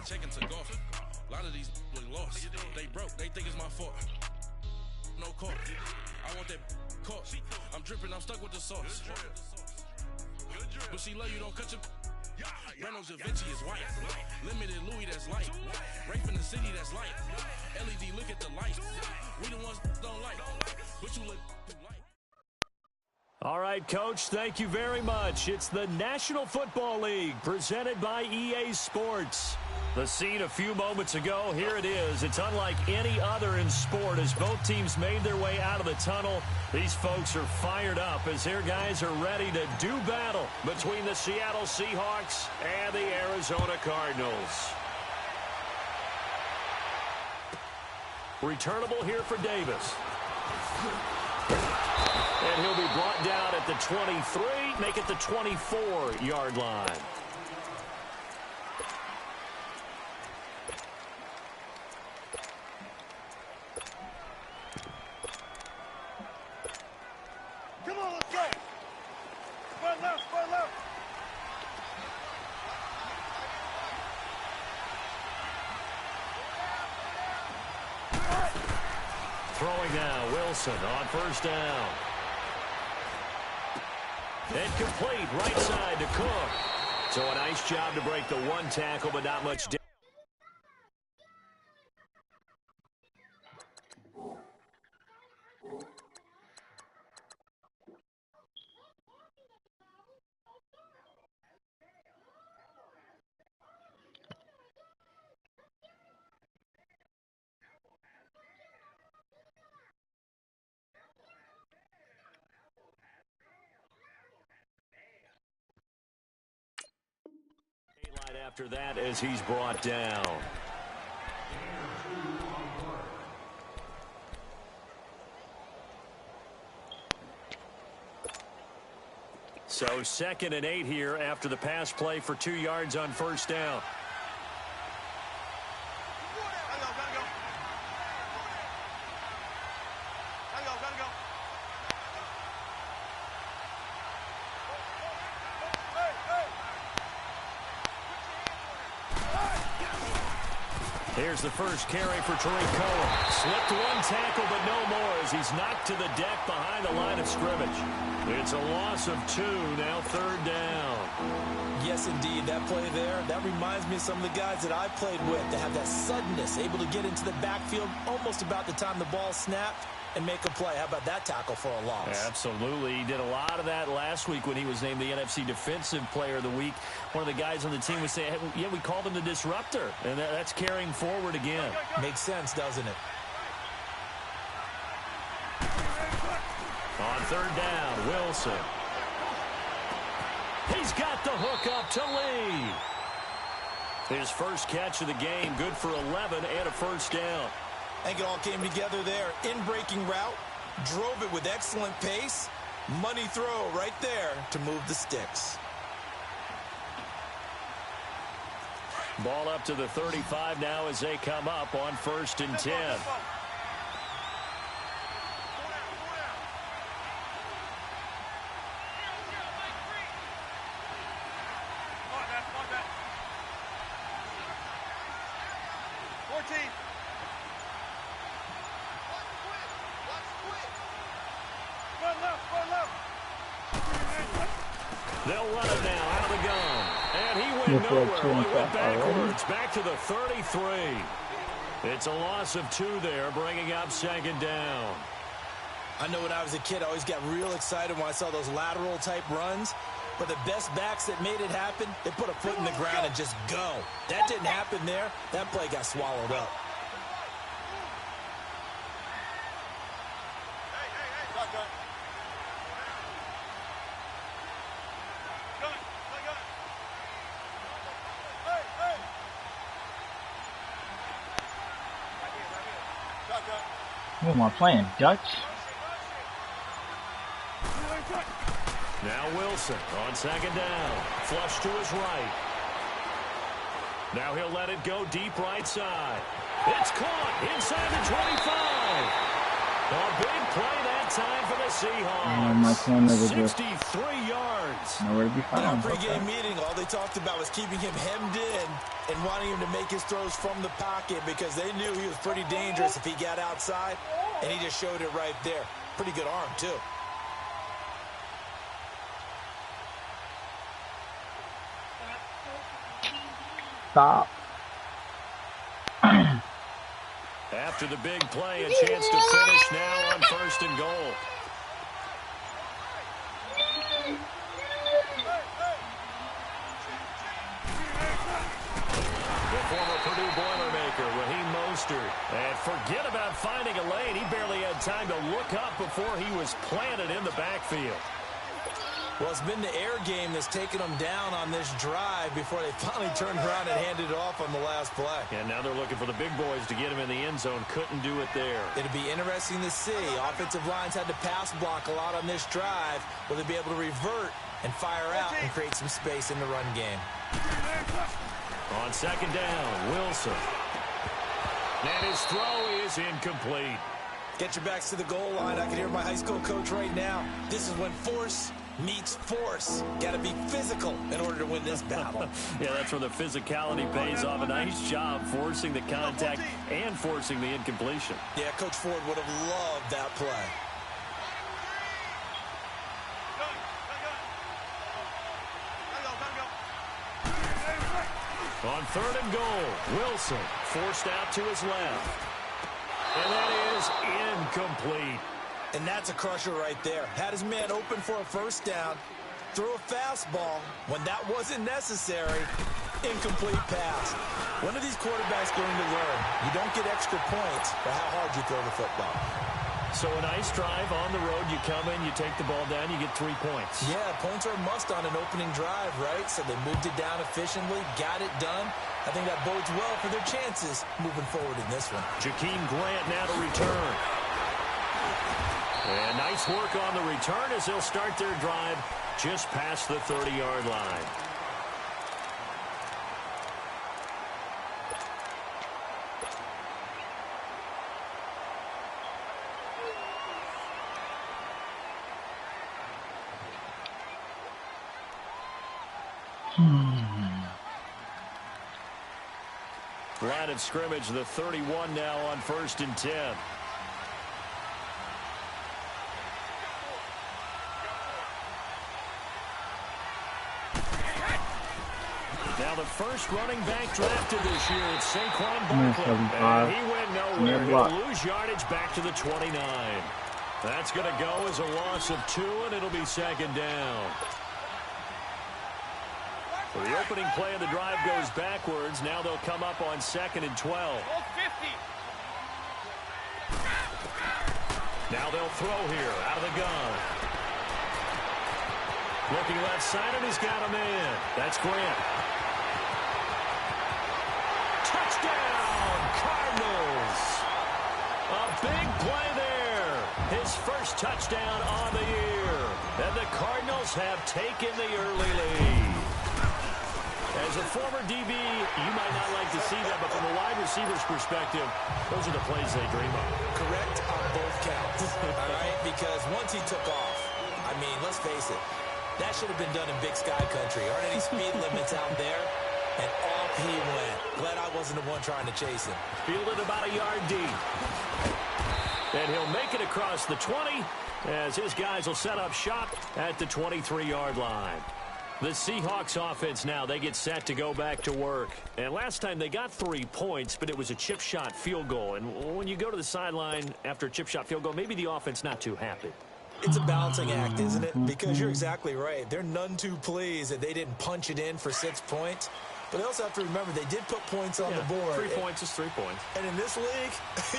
checking to golf. A lot of these look lost. They broke. They think it's my fault. No call. I want that caught. I'm dripping. I'm stuck with the sauce. But she love you. Don't cut your. Reynolds Da Vinci is white. Limited Louis, that's light. Rape in the city, that's light. LED, look at the light. We the ones don't like. But you look like. All right, Coach, thank you very much. It's the National Football League presented by EA Sports. The scene a few moments ago, here it is. It's unlike any other in sport as both teams made their way out of the tunnel. These folks are fired up as their guys are ready to do battle between the Seattle Seahawks and the Arizona Cardinals. Returnable here for Davis. And he'll be brought down at the 23, make it the 24-yard line. Come on, let's go. Square left, square left. Throwing now, Wilson on first down. And complete, right side to Cook. So a nice job to break the one tackle, but not much damage. After that as he's brought down. So 2nd and 8 here after the pass play for 2 yards on first down. Here's the first carry for Tariq Cohen. Slipped one tackle, but no more as he's knocked to the deck behind the line of scrimmage. It's a loss of 2, now 3rd down. Yes, indeed. That play there, that reminds me of some of the guys that I played with that have that suddenness, able to get into the backfield almost about the time the ball snapped and make a play. How about that tackle for a loss? Absolutely. He did a lot of that last week when he was named the NFC Defensive Player of the Week. One of the guys on the team would say, hey, yeah, we called him the disruptor, and that's carrying forward again. Makes sense, doesn't it? On 3rd down, Wilson. He's got the hook up to Lee. His first catch of the game, good for 11 and a first down. I think it all came together there. In-breaking route, drove it with excellent pace. Money throw right there to move the sticks. Ball up to the 35 now as they come up on 1st and 10. They'll run it now out of the gun. And he went nowhere. He went backwards. Back to the 33. It's a loss of 2 there, bringing up 2nd down. I know when I was a kid, I always got real excited when I saw those lateral-type runs. But the best backs that made it happen, they put a foot in the ground and just go. That didn't happen there. That play got swallowed up. Who am I playing? Dutch? Now Wilson on 2nd down. Flush to his right. Now he'll let it go deep right side. It's caught inside the 25. A big play that that time for the Seahawks. And my corner was 63 yards. nowhere to be In our found. pregame Okay. meeting, all they talked about was keeping him hemmed in and wanting him to make his throws from the pocket because they knew he was pretty dangerous if he got outside, and he just showed it right there. Pretty good arm, too. Stop. After the big play, a chance to finish now on 1st and goal. The former Purdue Boilermaker, Raheem Mostert. And forget about finding a lane. He barely had time to look up before he was planted in the backfield. Well, it's been the air game that's taken them down on this drive before they finally turned around and handed it off on the last play. And now they're looking for the big boys to get him in the end zone. Couldn't do it there. It'll be interesting to see. Offensive lines had to pass block a lot on this drive. Will they be able to revert and fire out and create some space in the run game? On 2nd down, Wilson. And his throw is incomplete. Get your backs to the goal line. I can hear my high school coach right now. This is when force meets force. Got to be physical in order to win this battle. Yeah, that's where the physicality pays off. A nice job forcing the contact and forcing the incompletion. Yeah, Coach Ford would have loved that play. On 3rd and goal, Wilson forced out to his left. And that is incomplete. And that's a crusher right there. Had his man open for a first down, threw a fastball when that wasn't necessary. Incomplete pass. When are these quarterbacks going to learn? You don't get extra points for how hard you throw the football. So a nice drive on the road. You come in, you take the ball down, you get 3 points. Yeah, points are a must on an opening drive, right? So they moved it down efficiently, got it done. I think that bodes well for their chances moving forward in this one. Jakeem Grant now to return. And nice work on the return as they'll start their drive just past the 30-yard line. Line of scrimmage, the 31 now on 1st and 10. Now the first running back drafted this year, it's Saquon Barkley. And he went nowhere. He'll lose yardage back to the 29. That's going to go as a loss of 2, and it'll be 2nd down. So the opening play of the drive goes backwards. Now they'll come up on 2nd and 12. Now they'll throw here out of the gun. Looking left side, and he's got him in. That's Grant. Touchdown, Cardinals. A big play there. His first touchdown on the year. And the Cardinals have taken the early lead. As a former DB, you might not like to see that, but from a wide receiver's perspective, those are the plays they dream of. Correct on both counts, all right? Because once he took off, I mean, let's face it, that should have been done in Big Sky Country. Aren't any speed limits out there? And off he went. Glad I wasn't the one trying to chase him. Fielded about a yard deep. And he'll make it across the 20 as his guys will set up shop at the 23-yard line. The Seahawks offense now, they get set to go back to work. And last time they got 3 points, but it was a chip shot field goal. And when you go to the sideline after a chip shot field goal, maybe the offense not too happy. It's a balancing act, isn't it? Because you're exactly right. They're none too pleased that they didn't punch it in for 6 points. But they also have to remember they did put points on the board. 3 points is 3 points. And in this league,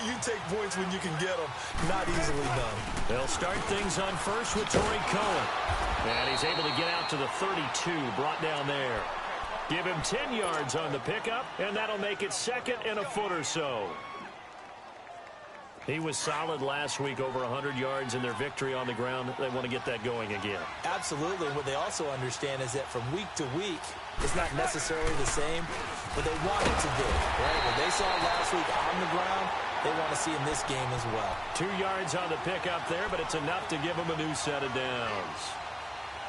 you take points when you can get them. Not easily done. They'll start things on first with Torrey Cohen. And he's able to get out to the 32, brought down there. Give him 10 yards on the pickup, and that'll make it 2nd and a foot or so. He was solid last week, over 100 yards in their victory on the ground. They want to get that going again. Absolutely. What they also understand is that from week to week, it's not necessarily the same, but they want it to be. Right? What they saw last week on the ground, they want to see in this game as well. 2 yards on the pickup there, but it's enough to give them a new set of downs.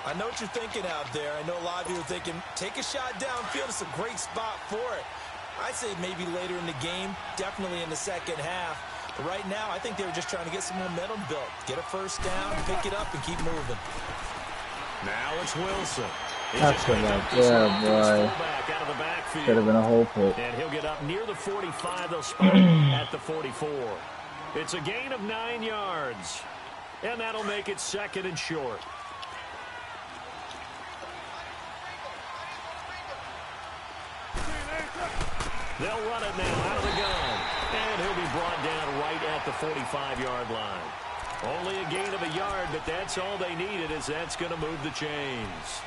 I know what you're thinking out there. I know a lot of you are thinking, take a shot downfield. It's a great spot for it. I'd say maybe later in the game, definitely in the second half. But right now, I think they were just trying to get some momentum built. Get a first down, pick it up, and keep moving. Now it's Wilson. That's good. Yeah, boy. Out of the backfield. Could have been a whole pick. And he'll get up near the 45. They'll spot him at the 44. It's a gain of 9 yards. And that'll make it 2nd and short. They'll run it now out of the gun. And he'll be brought down right at the 45-yard line. Only a gain of a yard, but that's all they needed, as that's going to move the chains.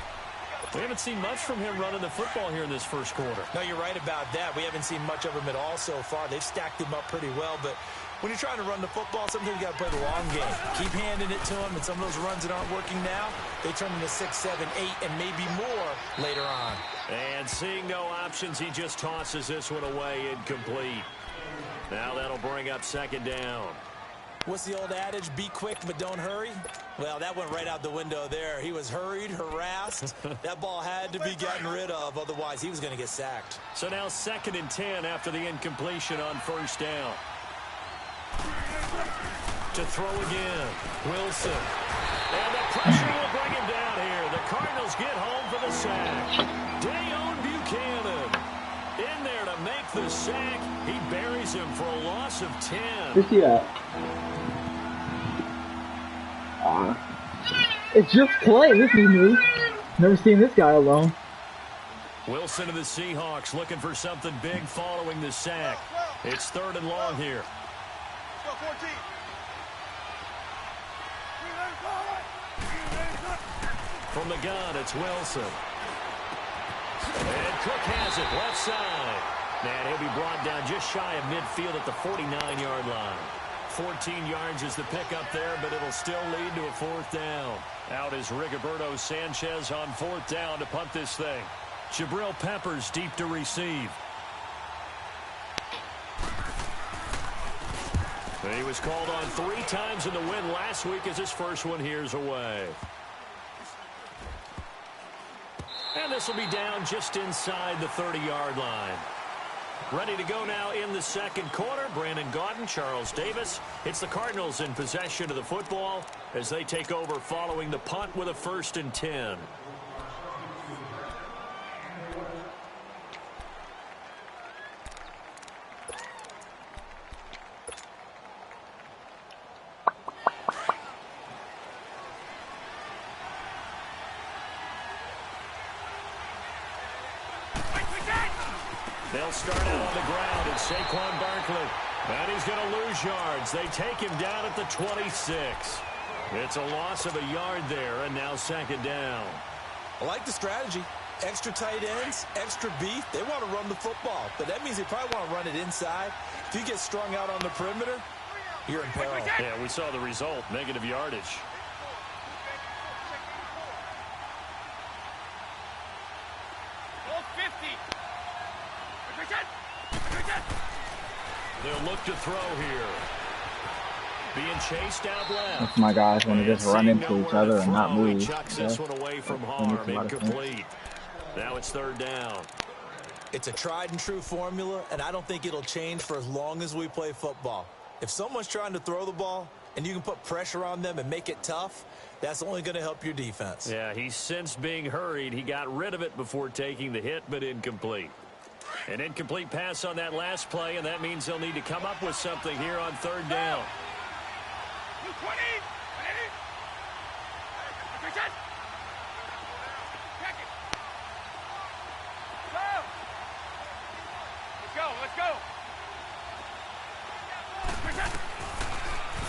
We haven't seen much from him running the football here in this first quarter. No, you're right about that. We haven't seen much of him at all so far. They've stacked him up pretty well, but when you're trying to run the football, sometimes you got to play the long game. Keep handing it to him, and some of those runs that aren't working now, they turn into 6, 7, 8, and maybe more later on. And seeing no options, he just tosses this one away, incomplete. Now that'll bring up 2nd down. What's the old adage? Be quick, but don't hurry? Well, that went right out the window there. He was hurried, harassed. That ball had to be gotten rid of, otherwise he was going to get sacked. So now 2nd and 10 after the incompletion on 1st down. To throw again, Wilson. And the pressure will bring him down here. The Cardinals get home for the sack. Dayon Buchanan in there to make the sack. He buries him for a loss of 10. You see that? It's just play. This is new. Never seen this guy alone. Wilson of the Seahawks looking for something big following the sack. It's 3rd and long here. Let's go, 14. From the gun, it's Wilson. And Cook has it left side. And he'll be brought down just shy of midfield at the 49-yard line. 14 yards is the pickup there, but it'll still lead to a 4th down. Out is Rigoberto Sanchez on 4th down to punt this thing. Jabril Peppers deep to receive. He was called on 3 times in the win last week as his first one here's away. And this will be down just inside the 30-yard line. Ready to go now in the 2nd quarter. Brandon Gaudin, Charles Davis. It's the Cardinals in possession of the football as they take over following the punt with a 1st and 10. They'll start out on the ground. It's Saquon Barkley. And he's going to lose yards. They take him down at the 26. It's a loss of a yard there, and now 2nd down. I like the strategy. Extra tight ends, extra beef. They want to run the football, but that means they probably want to run it inside. If you get strung out on the perimeter, you're in peril. Yeah, we saw the result, negative yardage. They'll look to throw here. Being chased out left. If my guys want to just run into each other and not move. He chucks this one away from harm. Incomplete. Now it's 3rd down. It's a tried and true formula, and I don't think it'll change for as long as we play football. If someone's trying to throw the ball and you can put pressure on them and make it tough, that's only going to help your defense. Yeah, he's since being hurried. He got rid of it before taking the hit, but incomplete. An incomplete pass on that last play, and that means they'll need to come up with something here on 3rd down. Let's go.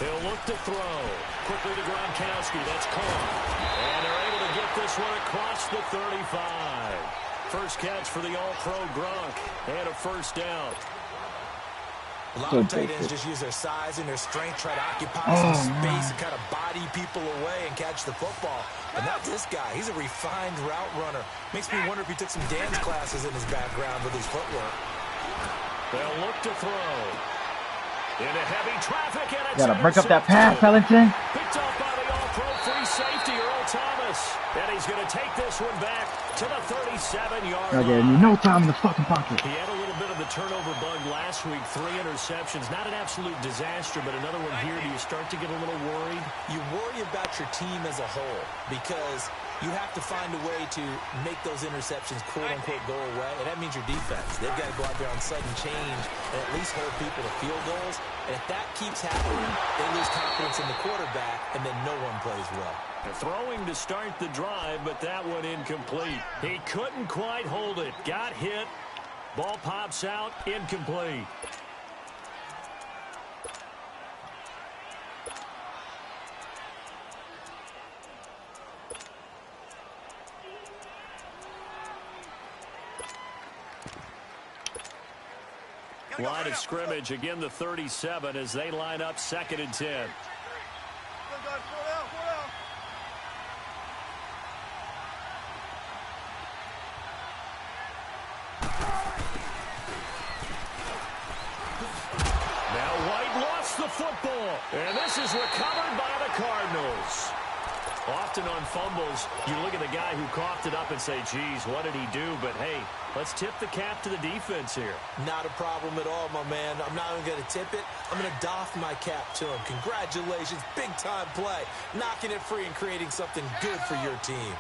They'll look to throw. Quickly to Gronkowski. That's caught. And they're able to get this one across the 35. First catch for the All-Pro Gronk. And a 1st down. A lot of tight ends just use their size and their strength, try to occupy some space and kind of body people away and catch the football. But not this guy. He's a refined route runner. Makes me wonder if he took some dance classes in his background with his footwork. They'll look to throw. Into heavy traffic, and it's Gotta break up that pass, Ellington. picked off by the all-pro free safety, Earl Thomas. And he's going to take this one back to the 37-yard line. Okay, no time in the fucking pocket. He had a little bit of the turnover bug last week, 3 interceptions. Not an absolute disaster, but another one here. Do you start to get a little worried? You worry about your team as a whole because you have to find a way to make those interceptions, quote-unquote, go away, and that means your defense. They've got to go out there on sudden change and at least hold people to field goals. And if that keeps happening, they lose confidence in the quarterback, and then no one plays well. They're throwing to start the drive, but that one incomplete. He couldn't quite hold it. Got hit. Ball pops out. Incomplete. Line of scrimmage, again the 37 as they line up 2nd and 10. Now White lost the football, and this is recovered by the Cardinals. Often on fumbles, you look at the guy who coughed it up and say, geez, what did he do? But, hey, let's tip the cap to the defense here. Not a problem at all, my man. I'm not even going to tip it. I'm going to doff my cap to him. Congratulations. Big-time play. Knocking it free and creating something good for your team.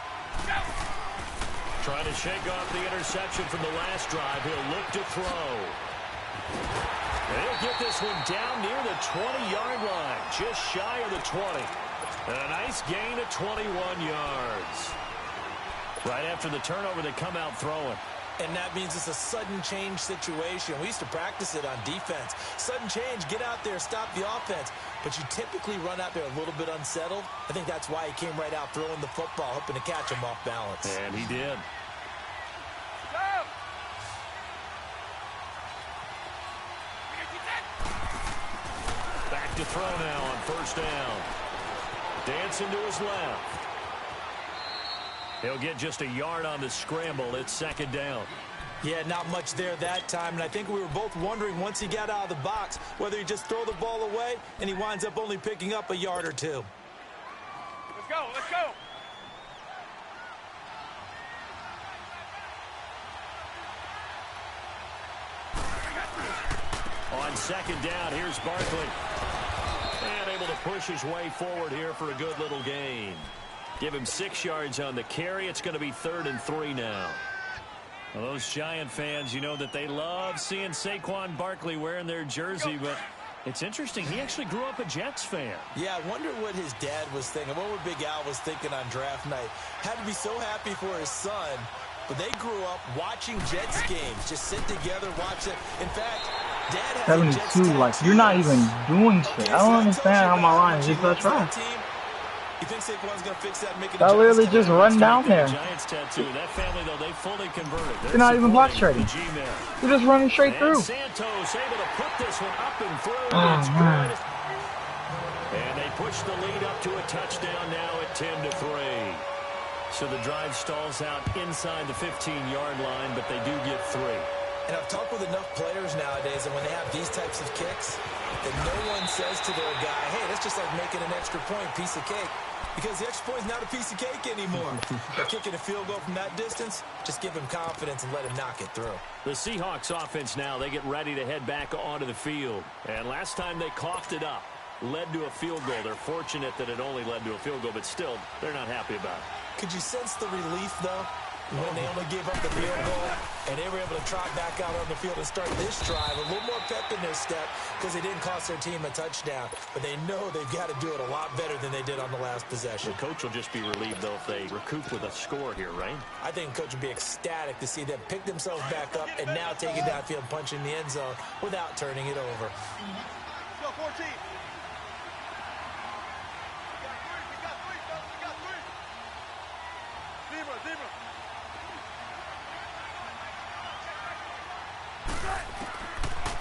Trying to shake off the interception from the last drive. He'll look to throw. He'll get this one down near the 20-yard line, just shy of the 20. And a nice gain of 21 yards. Right after the turnover, they come out throwing. And that means it's a sudden change situation. We used to practice it on defense. Sudden change, get out there, stop the offense. But you typically run out there a little bit unsettled. I think that's why he came right out throwing the football, hoping to catch him off balance. And he did. Back to throw now on 1st down. Dancing to his left. He'll get just a yard on the scramble. It's 2nd down. Yeah, not much there that time. And I think we were both wondering once he got out of the box whether he just throw the ball away and he winds up only picking up a yard or 2. Let's go, let's go. On 2nd down, here's Barkley. And able to push his way forward here for a good little gain. Give him 6 yards on the carry. It's going to be 3rd and 3 now. Well, those Giant fans, you know that they love seeing Saquon Barkley wearing their jersey, but it's interesting. He actually grew up a Jets fan. Yeah, I wonder what his dad was thinking. What would Big Al was thinking on draft night? Had to be so happy for his son. But they grew up watching Jets games. Just sit together, watch it. In fact, Dad has 72, like, you're not even doing shit. I don't understand how my line is just that trash. You think Saquon's going to fix that and make it I literally just run down there. Giants tattoo. That family, though, they fully converted. You're not even block trading. You're just running straight through. Santos able to put this one up and through. Oh, man. And they push the lead up to a touchdown now at 10-3. So the drive stalls out inside the 15-yard line, but they do get 3. And I've talked with enough players nowadays that when they have these types of kicks, that no one says to their guy, hey, that's just like making an extra point, piece of cake. Because the extra point is not a piece of cake anymore. They're kicking a field goal from that distance, just give him confidence and let him knock it through. The Seahawks offense now, they get ready to head back onto the field. And last time they coughed it up, led to a field goal. They're fortunate that it only led to a field goal, but still, they're not happy about it. Could you sense the relief, though, when they only gave up the field goal and they were able to trot back out on the field and start this drive? A little more pep in their step because they didn't cost their team a touchdown, but they know they've got to do it a lot better than they did on the last possession. The coach will just be relieved, though, if they recoup with a score here, right? I think coach would be ecstatic to see them pick themselves back up and now take it downfield, punch in the end zone without turning it over. Let's go, 14.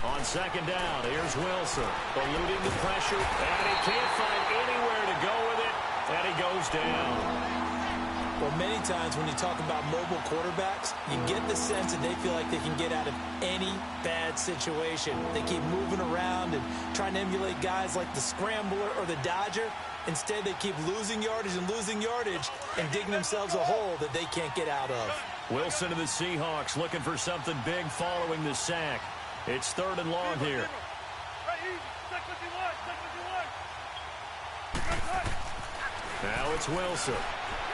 On 2nd down, here's Wilson, eluding the pressure, and he can't find anywhere to go with it, and he goes down. Well, many times when you talk about mobile quarterbacks, you get the sense that they feel like they can get out of any bad situation. They keep moving around and trying to emulate guys like the scrambler or the dodger. Instead, they keep losing yardage and digging themselves a hole that they can't get out of. Wilson of the Seahawks looking for something big following the sack. It's 3rd and long here. Now it's Wilson.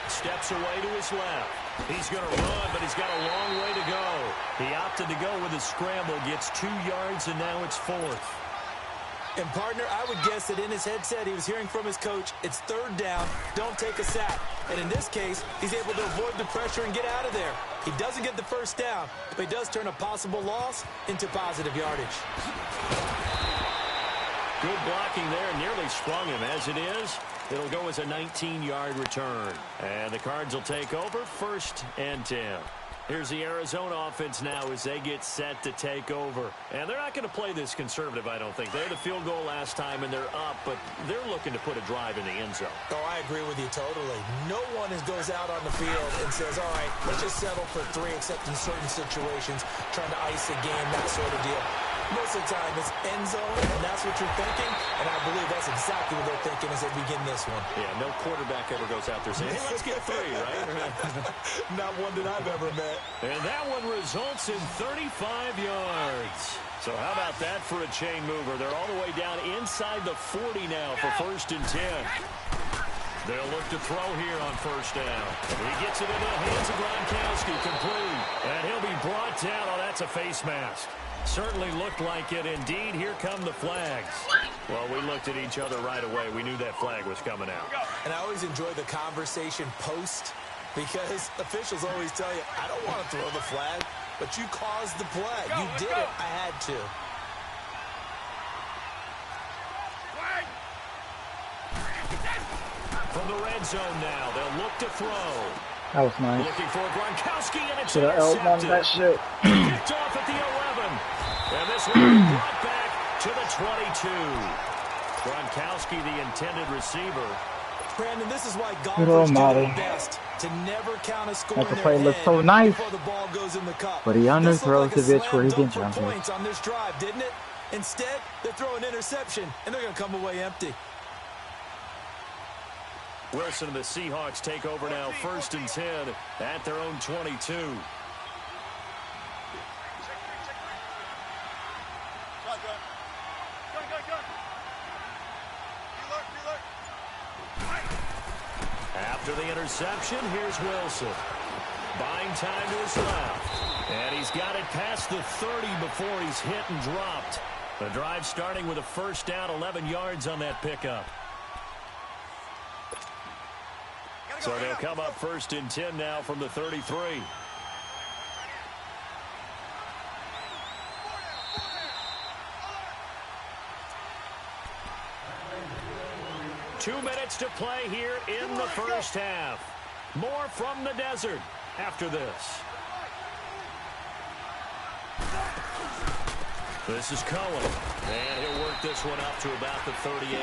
Steps away to his left. He's going to run, but he's got a long way to go. He opted to go with a scramble, gets 2 yards, and now it's 4th. And, partner, I would guess that in his headset he was hearing from his coach, it's 3rd down, don't take a sack. And in this case, he's able to avoid the pressure and get out of there. He doesn't get the 1st down, but he does turn a possible loss into positive yardage. Good blocking there, nearly sprung him. As it is, it'll go as a 19-yard return. And the Cards will take over, 1st and 10. Here's the Arizona offense now as they get set to take over. And they're not going to play this conservative, I don't think. They had a field goal last time, and they're up, but they're looking to put a drive in the end zone. Oh, I agree with you totally. No one goes out on the field and says, all right, let's just settle for 3, except in certain situations, trying to ice a game, that sort of deal. Most of the time, it's end zone, and that's what you're thinking, and I believe that's exactly what they're thinking as they begin this one. Yeah, no quarterback ever goes out there saying, hey, let's get 3, right? Not one that I've ever met. And that one results in 35 yards. So how about that for a chain mover? They're all the way down inside the 40 now for 1st and 10. They'll look to throw here on 1st down. He gets it into the hands of Gronkowski, complete. And he'll be brought down. Oh, that's a face mask. Certainly looked like it. Indeed, here come the flags. Well, we looked at each other right away. We knew that flag was coming out. And I always enjoy the conversation post because officials always tell you, I don't want to throw the flag, but you caused the play. You did it. I had to. From the red zone now, they'll look to throw. That was nice. Looking for Gronkowski, and it's Should have intercepted. that shit. Picked off at the 11. And this one brought back to the 22. Gronkowski, the intended receiver. Brandon, this is why golfers do their best to never count a score in their head so nice. before the ball goes in the cup. But he underthrows the bitch where he didn't didn't jump points on this drive, didn't it? Instead, they throw an interception, and they're going to come away empty. Wilson and the Seahawks take over now, 1st and 10 at their own 22. After the interception, here's Wilson. Buying time to his left. And he's got it past the 30 before he's hit and dropped. The drive starting with a 1st down, 11 yards on that pickup. So they'll come up 1st and 10 now from the 33. 2 minutes to play here in the 1st half. More from the desert after this. This is Cohen. And he'll work this one up to about the 38.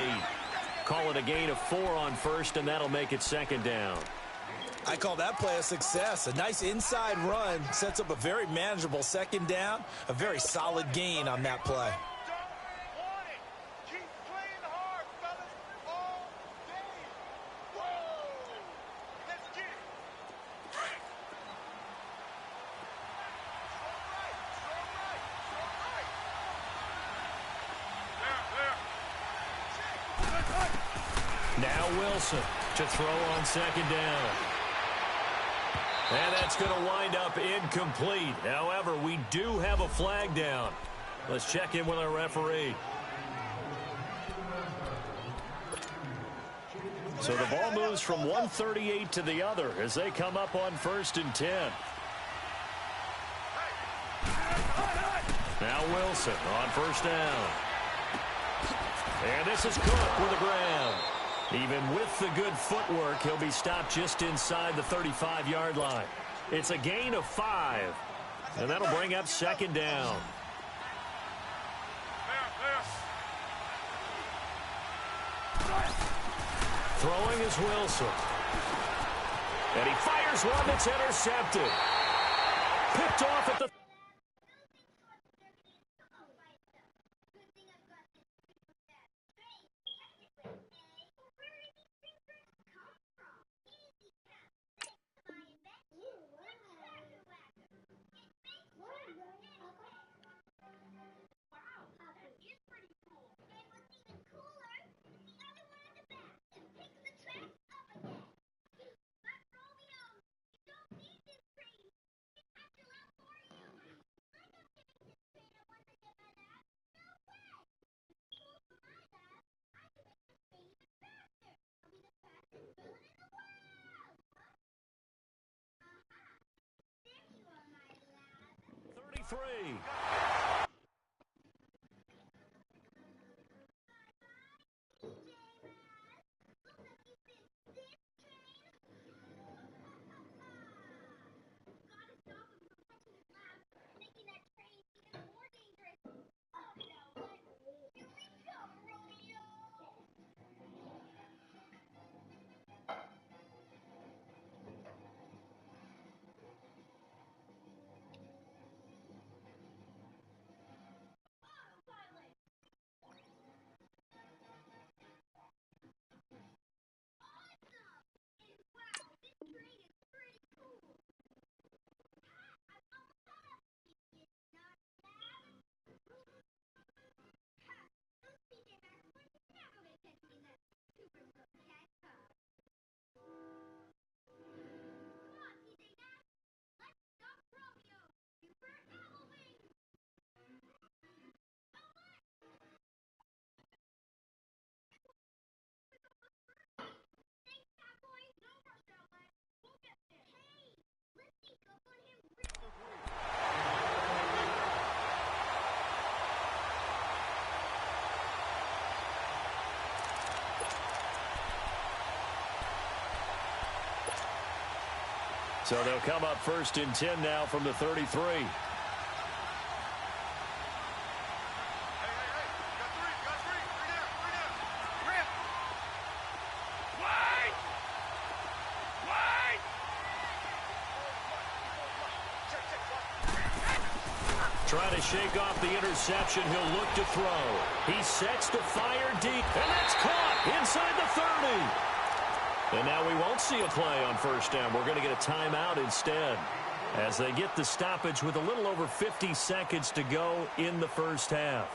Call it a gain of 4 on 1st, and that'll make it 2nd down. I call that play a success. A nice inside run sets up a very manageable 2nd down. A very solid gain on that play. Now Wilson to throw on 2nd down. And that's going to wind up incomplete. However, we do have a flag down. Let's check in with our referee. So the ball moves from 138 to the other as they come up on 1st and 10. Now Wilson on 1st down. And this is Cook with a grab. Even with the good footwork, he'll be stopped just inside the 35-yard line. It's a gain of 5, and that'll bring up 2nd down. Throwing is Wilson. And he fires one that's intercepted. Picked off at the... Three. So they'll come up 1st and 10 now from the 33. Trying to shake off the interception. He'll look to throw. He sets to fire deep, and that's caught inside the 30. And now we won't see a play on 1st down. We're going to get a timeout instead as they get the stoppage with a little over 50 seconds to go in the 1st half.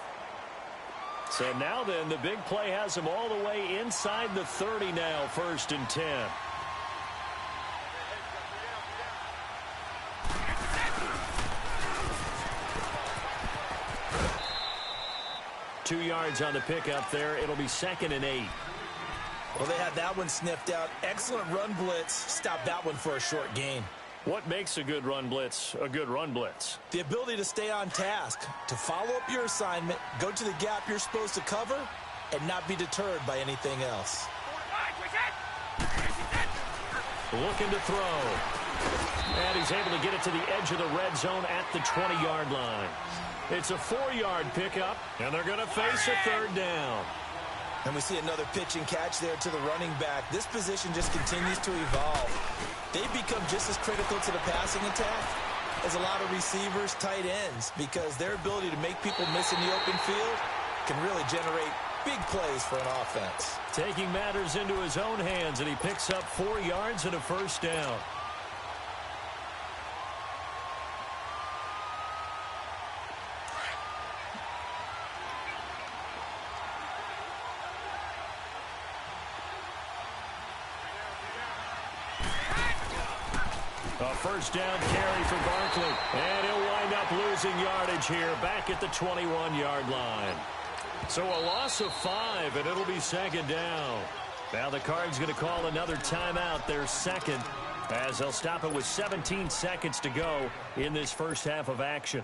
So now then, the big play has them all the way inside the 30 now, 1st and 10. 2 yards on the pickup there. It'll be 2nd and 8. Well, they had that one sniffed out. Excellent run blitz. Stop that one for a short gain. What makes a good run blitz a good run blitz? The ability to stay on task, to follow up your assignment, go to the gap you're supposed to cover, and not be deterred by anything else. Looking to throw. And he's able to get it to the edge of the red zone at the 20-yard line. It's a 4-yard pickup, and they're going to face a 3rd down. And we see another pitch and catch there to the running back. This position just continues to evolve. They become just as critical to the passing attack as a lot of receivers, tight ends, because their ability to make people miss in the open field can really generate big plays for an offense. Taking matters into his own hands, and he picks up 4 yards and a 1st down. A 1st down carry for Barkley. And he'll wind up losing yardage here back at the 21-yard line. So a loss of 5, and it'll be 2nd down. Now the Cards going to call another timeout, their 2nd, as they'll stop it with 17 seconds to go in this 1st half of action.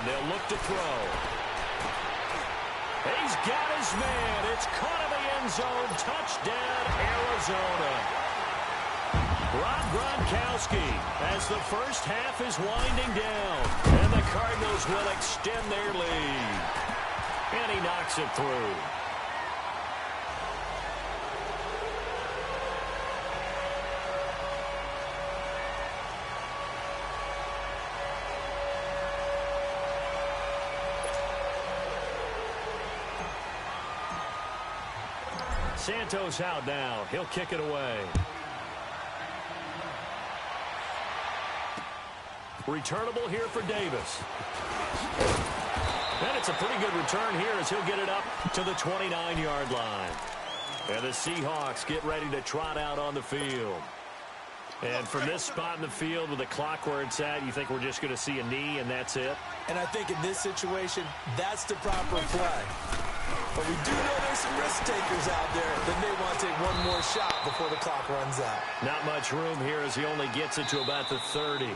They'll look to throw. He's got his man. It's caught in the end zone. Touchdown, Arizona. Rob Gronkowski as the first half is winding down. And the Cardinals will extend their lead. And he knocks it through. Santos out now. He'll kick it away. Returnable here for Davis. And it's a pretty good return here as he'll get it up to the 29-yard line. And the Seahawks get ready to trot out on the field. And from this spot in the field with the clock where it's at, you think we're just going to see a knee and that's it? And I think in this situation, that's the proper play. But we do know there's some risk takers out there that may want to take one more shot before the clock runs out. Not much room here as he only gets it to about the 30.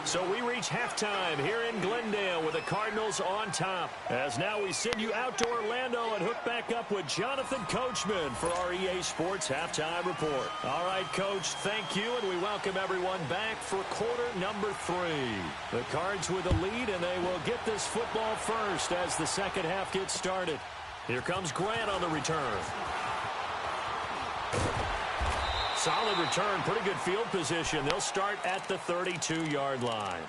So we reach halftime here in Glendale with the Cardinals on top. As now we send you out to Orlando and hook back up with Jonathan Coachman for our EA Sports Halftime Report. All right, Coach, thank you, and we welcome everyone back for quarter number 3. The Cards with a lead, and they will get this football first as the second half gets started. Here comes Grant on the return. Solid return, pretty good field position. They'll start at the 32-yard line.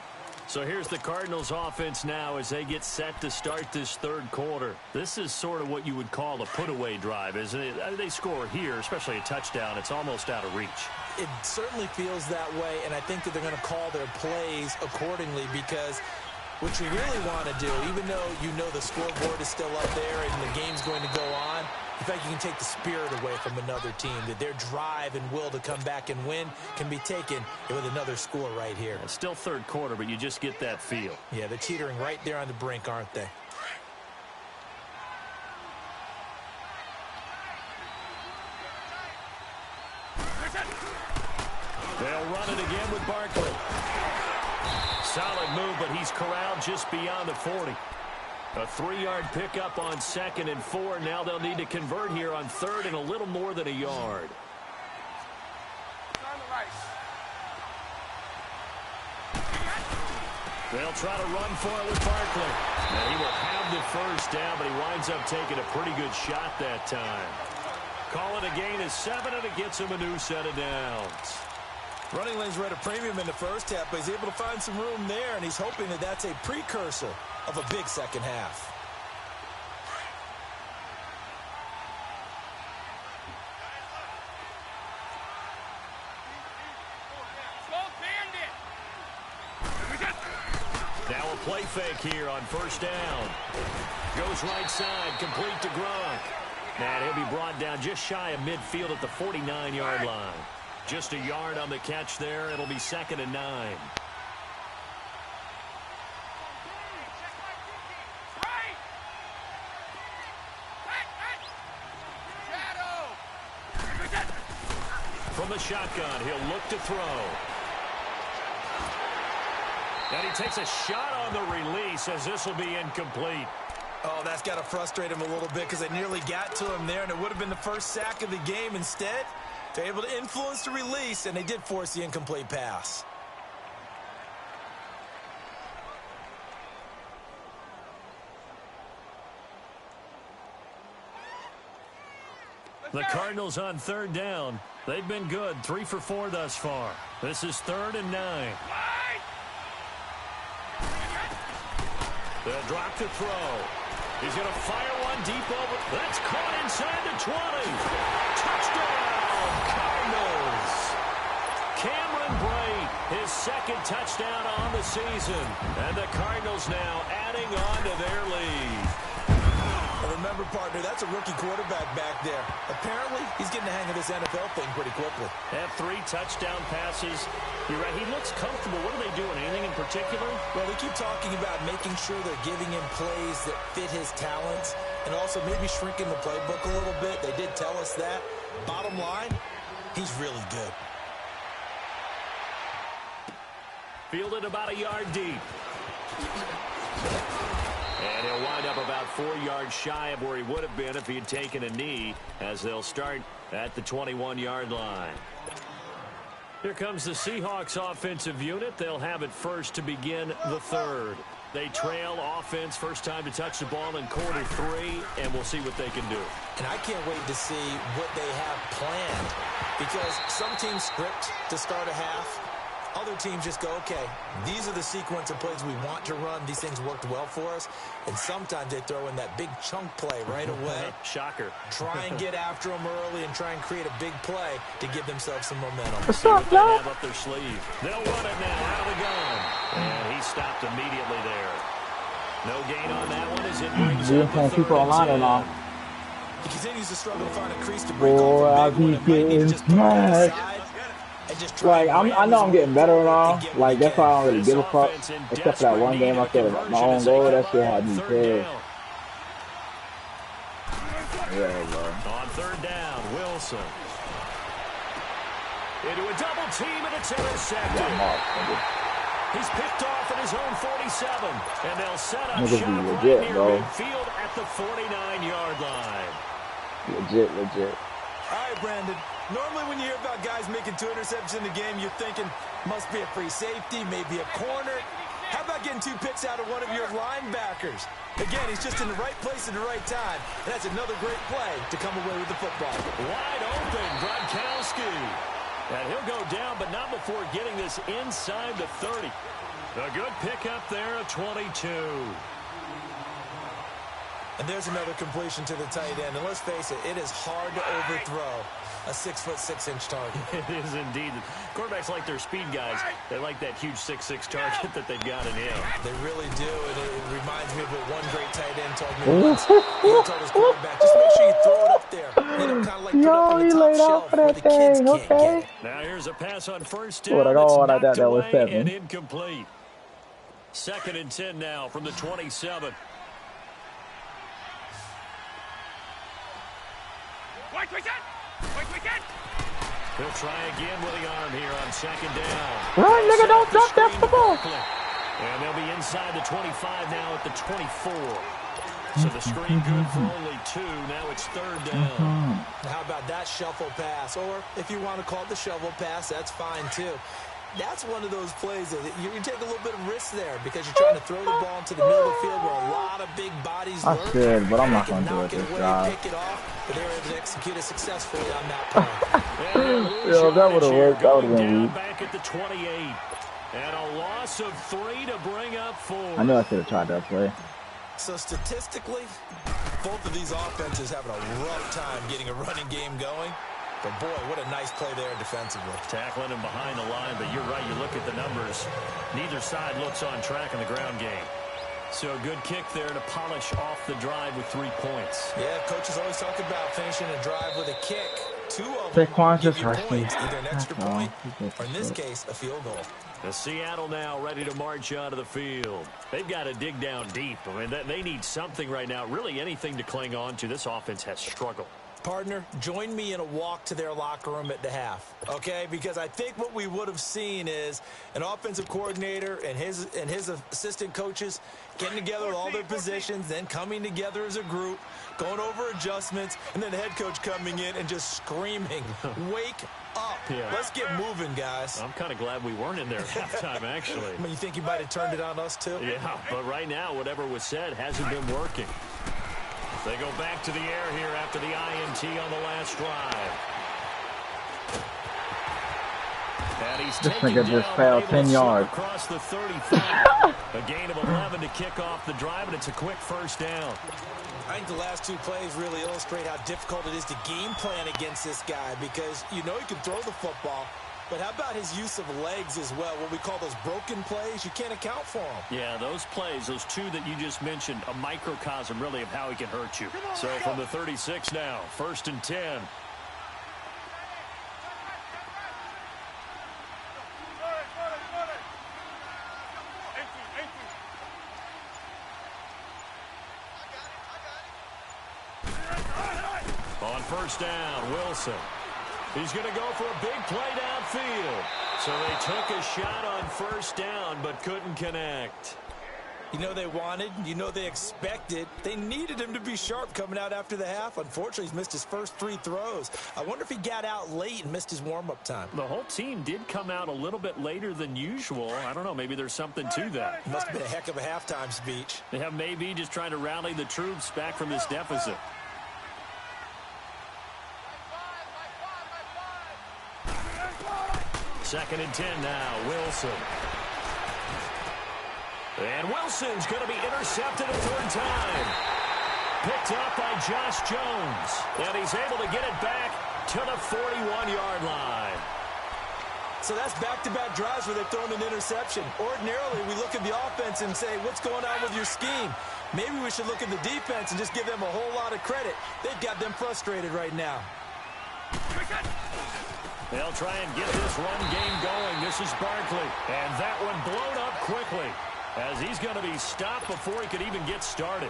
So here's the Cardinals offense now as they get set to start this third quarter. This is sort of what you would call a put-away drive, isn't it? They score here, especially a touchdown. It's almost out of reach. It certainly feels that way, and I think that they're going to call their plays accordingly because what you really want to do, even though you know the scoreboard is still up there and the game's going to go on, in fact, you can take the spirit away from another team, that their drive and will to come back and win can be taken with another score right here. It's still third quarter, but you just get that feel. Yeah, they're teetering right there on the brink, aren't they? They'll run it again with Barkley. Solid move, but he's corralled just beyond the 40. A 3-yard pickup on 2nd and 4. Now they'll need to convert here on 3rd and a little more than a yard. They'll try to run for it with Barkley. And he will have the first down, but he winds up taking a pretty good shot that time. Call it a gain of 7, and it gets him a new set of downs. Running lanes were at a premium in the first half, but he's able to find some room there, and he's hoping that that's a precursor of a big second half. Now a play fake here on first down. Goes right side, complete to Gronk. And he'll be brought down just shy of midfield at the 49-yard line. Just a yard on the catch there. It'll be 2nd and 9. From the shotgun, he'll look to throw. And he takes a shot on the release as this will be incomplete. Oh, that's got to frustrate him a little bit because they nearly got to him there, and it would have been the first sack of the game. Instead, they're able to influence the release, and they did force the incomplete pass. The Cardinals on 3rd down. They've been good, 3 for 4 thus far. This is 3rd and 9. They'll drop to throw. He's going to fire one deep over. That's caught inside the 20. Touchdown, Cardinals. Cameron Brate, his 2nd touchdown on the season. And the Cardinals now adding on to their lead. And remember, partner, that's a rookie quarterback back there. Apparently, he's getting the hang of this NFL thing pretty quickly. Have 3 touchdown passes. You're right, he looks comfortable. What are they doing? Anything in particular? Well, they keep talking about making sure they're giving him plays that fit his talents and also maybe shrinking the playbook a little bit. They did tell us that. Bottom line, he's really good. Fielded about a yard deep. And he'll wind up about 4 yards shy of where he would have been if he had taken a knee, as they'll start at the 21-yard line. Here comes the Seahawks offensive unit. They'll have it first to begin the third. They trail offense, first time to touch the ball in quarter 3, and we'll see what they can do. And I can't wait to see what they have planned, because some teams script to start a half. Other teams just go, okay, these are the sequence of plays we want to run. These things worked well for us. And sometimes they throw in that big chunk play right away. Shocker. Try and get after them early and try and create a big play to give themselves some momentum. What's up, they have up their sleeve. They'll run it now out of the gun. And he stopped immediately there. No gain on that one as it brings up the people online or not? He continues to struggle to find a crease to break off the big one. It might need to just put it inside. Like, I know I'm getting better and all. Like, that's why I don't really give a fuck. Except for that one game I said my own goal. That shit had me pissed. Yeah, bro. On third down, Wilson. Into a double team, and it's intercepted. He's picked off at his own 47. And they'll set up shop right near midfield at the 49-yard line. Legit. All right, Brandon. Normally when you hear about guys making 2 interceptions in the game, you're thinking, must be a free safety, maybe a corner. How about getting 2 picks out of one of your linebackers? Again, he's just in the right place at the right time. And that's another great play to come away with the football. Wide open, Gronkowski. And he'll go down, but not before getting this inside the 30. A good pickup there at 22. And there's another completion to the tight end. And let's face it, it is hard to overthrow a 6'6" target. It is indeed. Quarterbacks like their speed guys. They like that huge 6'6" target that they've got in him. They really do. And it reminds me of what one great tight end told me once. He told his quarterback, just make sure you throw it up there. Let him kind of like put it up on the top shelf where the kids can't get it. Now here's a pass on first down. It's knocked away and incomplete. 2nd and 10 now from the 27. He'll try again with the arm here on 2nd down. Run, nigga, don't drop that football. And they'll be inside the 25 now at the 24. So the screen good for only 2. Now it's 3rd down. How about that shuffle pass? Or if you want to call it the shovel pass, that's fine too. That's one of those plays that you take a little bit of risk there because you're trying to throw the ball into the middle of the field where a lot of big bodies lurk. I should, but I'm not going to do it this time. Pick it off, but they were able to execute it successfully on that play. Yo, that would have worked. That would have been weak. Back at the 28. And a loss of 3 to bring up 4. I knew I should have tried that play. So statistically, both of these offenses having a rough time getting a running game going. But, boy, what a nice play there defensively. Tackling him behind the line, but you're right. You look at the numbers. Neither side looks on track in the ground game. So a good kick there to polish off the drive with 3 points. Yeah, coaches always talk about finishing a drive with a kick. 2 of them give you points, either an extra point or, in this case, a field goal. The Seattle now ready to march onto the field. They've got to dig down deep. I mean, they need something right now, really anything to cling on to. This offense has struggled. Partner, join me in a walk to their locker room at the half, okay? Because I think what we would have seen is an offensive coordinator and his assistant coaches getting together with all their positions, then coming together as a group, going over adjustments, and then the head coach coming in and just screaming, wake up. Yeah. Let's get moving, guys. I'm kind of glad we weren't in there at halftime, actually. I mean, you think you might have turned it on us, too? Yeah, but right now, whatever was said hasn't been working. They go back to the air here after the INT on the last drive. And he's this nigga just fell 10 yards. Across the 35. A gain of 11 to kick off the drive, and it's a quick first down. I think the last 2 plays really illustrate how difficult it is to game plan against this guy because you know he can throw the football. But how about his use of legs as well? What we call those broken plays, you can't account for them. Yeah, those plays, those 2 that you just mentioned, a microcosm really of how he can hurt you. So from the 36 now, 1st and 10. On first down, Wilson. He's going to go for a big play downfield. So they took a shot on first down, but couldn't connect. You know they wanted, you know they expected. They needed him to be sharp coming out after the half. Unfortunately, he's missed his first 3 throws. I wonder if he got out late and missed his warm-up time. The whole team did come out a little bit later than usual. I don't know, maybe there's something to that. Must have been a heck of a halftime speech. Yeah, maybe just trying to rally the troops back from this deficit. Second and 10 now, Wilson. And Wilson's going to be intercepted a 3rd time. Picked up by Josh Jones. And he's able to get it back to the 41-yard line. So that's back-to-back drives where they've thrown an interception. Ordinarily, we look at the offense and say, what's going on with your scheme? Maybe we should look at the defense and just give them a whole lot of credit. They've got them frustrated right now. They'll try and get this run game going. This is Barkley. And that one blown up quickly, as he's going to be stopped before he could even get started.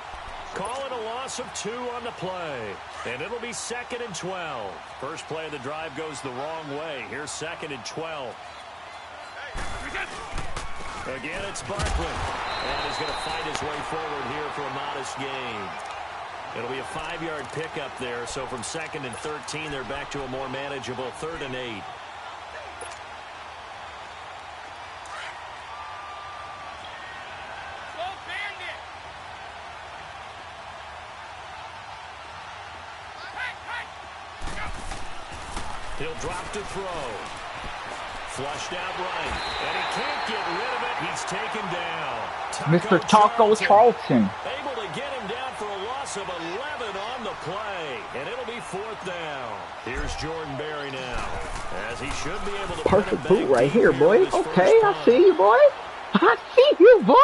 Call it a loss of 2 on the play. And it'll be 2nd and 12. First play of the drive goes the wrong way. Here's 2nd and 12. Again, it's Barkley. And he's going to fight his way forward here for a modest gain. It'll be a 5-yard pickup there. So from 2nd and 13, they're back to a more manageable 3rd and 8. He'll drop to throw. Flushed out right. And he can't get rid of it. He's taken down. Mr. Taco Charlton. Able to get him down for a loss of 11 on the play. And it'll be 4th down. Here's Jordan Berry now, as he should be able to perfect boot right here, boy. Okay, I see you, boy. I see you, boy.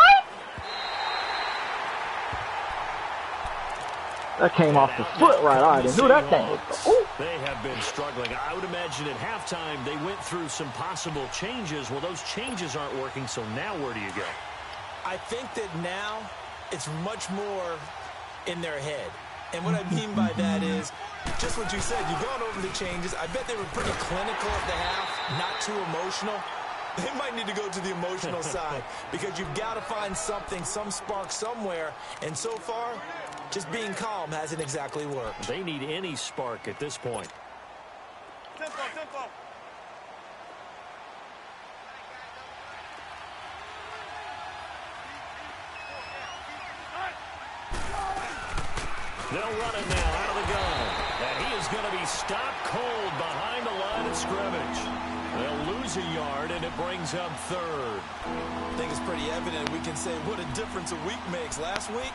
That came off the foot right. I didn't do that thing. Ooh. They have been struggling. I would imagine at halftime they went through some possible changes. Well, those changes aren't working, so now where do you go? I think that now it's much more in their head. And what I mean by that is just what you said. You've gone over the changes. I bet they were pretty clinical at the half, not too emotional. They might need to go to the emotional side, because you've got to find something, some spark somewhere. And so far, just being calm hasn't exactly worked. They need any spark at this point. Tempo, tempo. They'll run it now out of the gun. And he is going to be stopped cold behind the line of scrimmage. They'll lose a yard, and it brings up 3rd. I think it's pretty evident. We can say what a difference a week makes. Last week,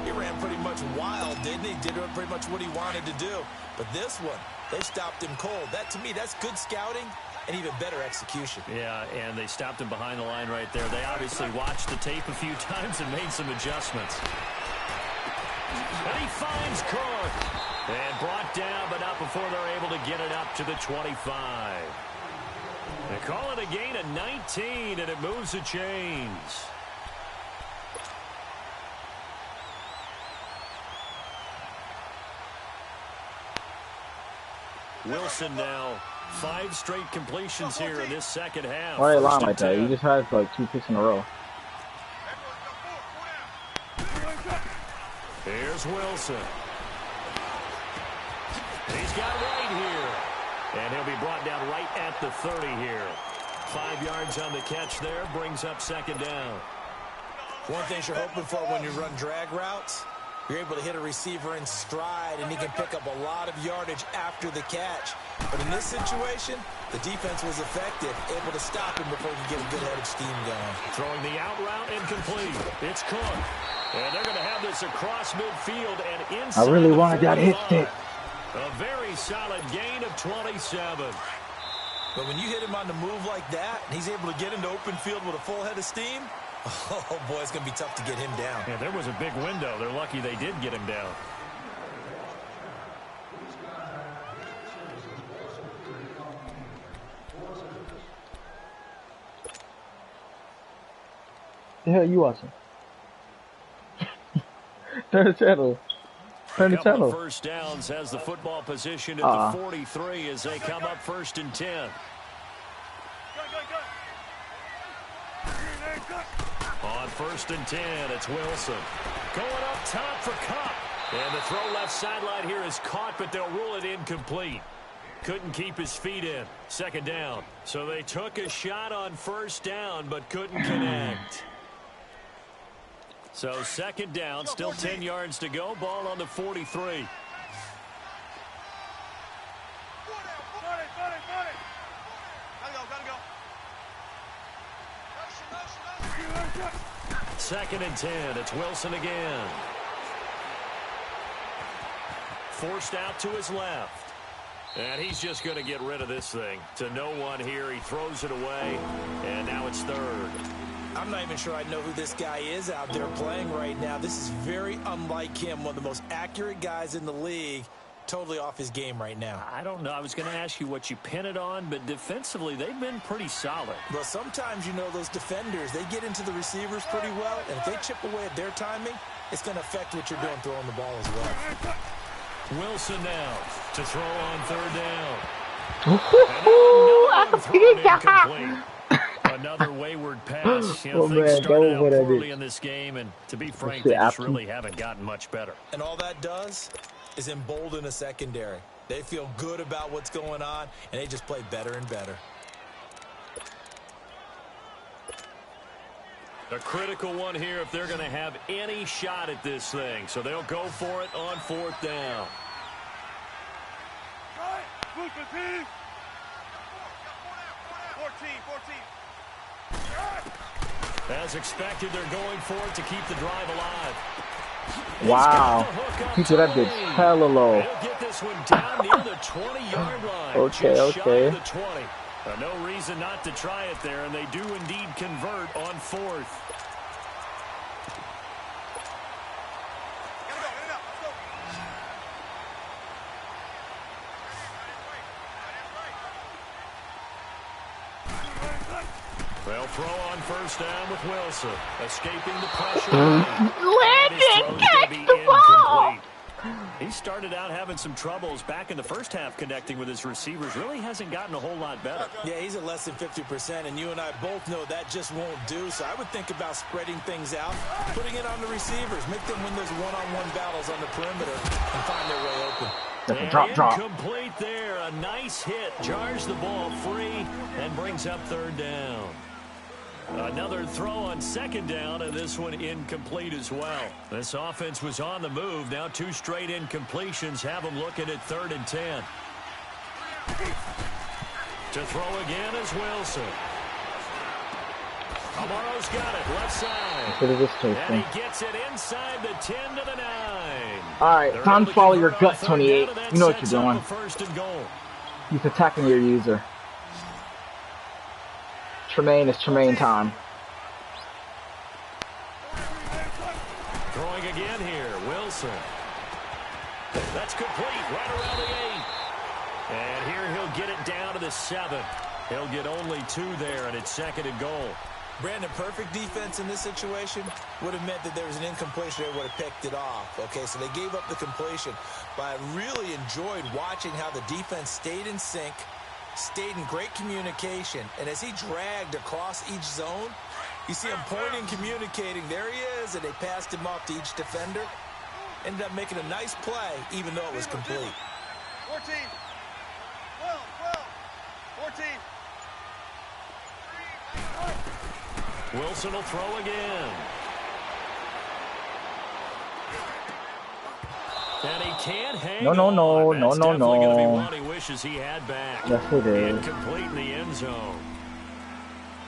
he ran pretty much wild, didn't he? Did pretty much what he wanted to do. But this one, they stopped him cold. That, to me, that's good scouting and even better execution. Yeah, and they stopped him behind the line right there. They obviously watched the tape a few times and made some adjustments. And he finds Cook. And brought down, but not before they're able to get it up to the 25. They call it a gain of 19, and it moves the chains. Wilson now, 5 straight completions here in this second half. Why are they lying like that? You just had like 2 picks in a row. Here's Wilson. He's got right here. And he'll be brought down right at the 30 here. 5 yards on the catch there. Brings up 2nd down. One thing you're hoping for when you run drag routes, you're able to hit a receiver in stride, and he can pick up a lot of yardage after the catch. But in this situation, the defense was effective, able to stop him before he could get a good head of steam going. Throwing the out route incomplete. It's Cook. And they're going to have this across midfield and inside. I really wanted that hit stick. A very solid gain of 27. But when you hit him on the move like that, and he's able to get into open field with a full head of steam, oh boy, it's going to be tough to get him down. Yeah, there was a big window. They're lucky they did get him down. The hell you watching? Turn the channel. Turn the channel. First downs has the football position at the 43 as they come up 1st and 10. On 1st and 10, it's Wilson. Going up top for Cup. And the throw left sideline here is caught, but they'll rule it incomplete. Couldn't keep his feet in. 2nd down. So they took a shot on 1st down, but couldn't connect. So 2nd down, still 10 yards to go. Ball on the 43. Second and 10. It's Wilson again. Forced out to his left. And he's just going to get rid of this thing. To no one here. He throws it away. And now it's 3rd. I'm not even sure I know who this guy is out there playing right now. This is very unlike him. One of the most accurate guys in the league. Totally off his game right now. I don't know. I was going to ask you what you pin it on, but defensively, they've been pretty solid. Well, sometimes, you know, those defenders, they get into the receivers pretty well, and if they chip away at their timing, it's going to affect what you're doing throwing the ball as well. Wilson now to throw on 3rd down. Another wayward pass. You know, things started out poorly in this game, and to be frank, they just really haven't gotten much better. And all that does is embolden a secondary. They feel good about what's going on, and they just play better and better. A critical one here if they're going to have any shot at this thing. So they'll go for it on 4th down. As expected, they're going for it to keep the drive alive. Wow. He did that bitch hella low. They'll get this one down near the 20-yard line. Okay. Shy of the 20. No reason not to try it there, and they do indeed convert on 4th. They'll throw on 1st down with Wilson, escaping the pressure. Landon, catch the ball! He started out having some troubles back in the first half connecting with his receivers. Really hasn't gotten a whole lot better. Yeah, he's at less than 50%, and you and I both know that just won't do. So I would think about spreading things out, putting it on the receivers, make them win those one-on-one battles on the perimeter, and find their way open. Drop. Incomplete there. A nice hit. Jars the ball free and brings up 3rd down. Another throw on 2nd down, and this one incomplete as well. This offense was on the move. Now 2 straight incompletions have them looking at 3rd and 10. To throw again is Wilson. Amaro's got it, left side. And he gets it inside the 10 to the 9. All right, time to follow your gut, 28. You know what you're doing. 1st and goal. He's attacking your user. Tremaine, it's Tremaine time. Throwing again here, Wilson. That's complete, right around the 8. And here he'll get it down to the 7. He'll get only 2 there, and it's 2nd and goal. Brandon, perfect defense in this situation would have meant that there was an incompletion. They would have picked it off. Okay, so they gave up the completion. But I really enjoyed watching how the defense stayed in sync, stayed in great communication. And as he dragged across each zone, you see him pointing, communicating. There he is, and they passed him off to each defender. Ended up making a nice play, even though it was complete. 14. 12. 14. Wilson will throw again. And he can't hang on. No. Definitely going to be one he wishes he had back. Yes, it is. Incomplete in the end zone.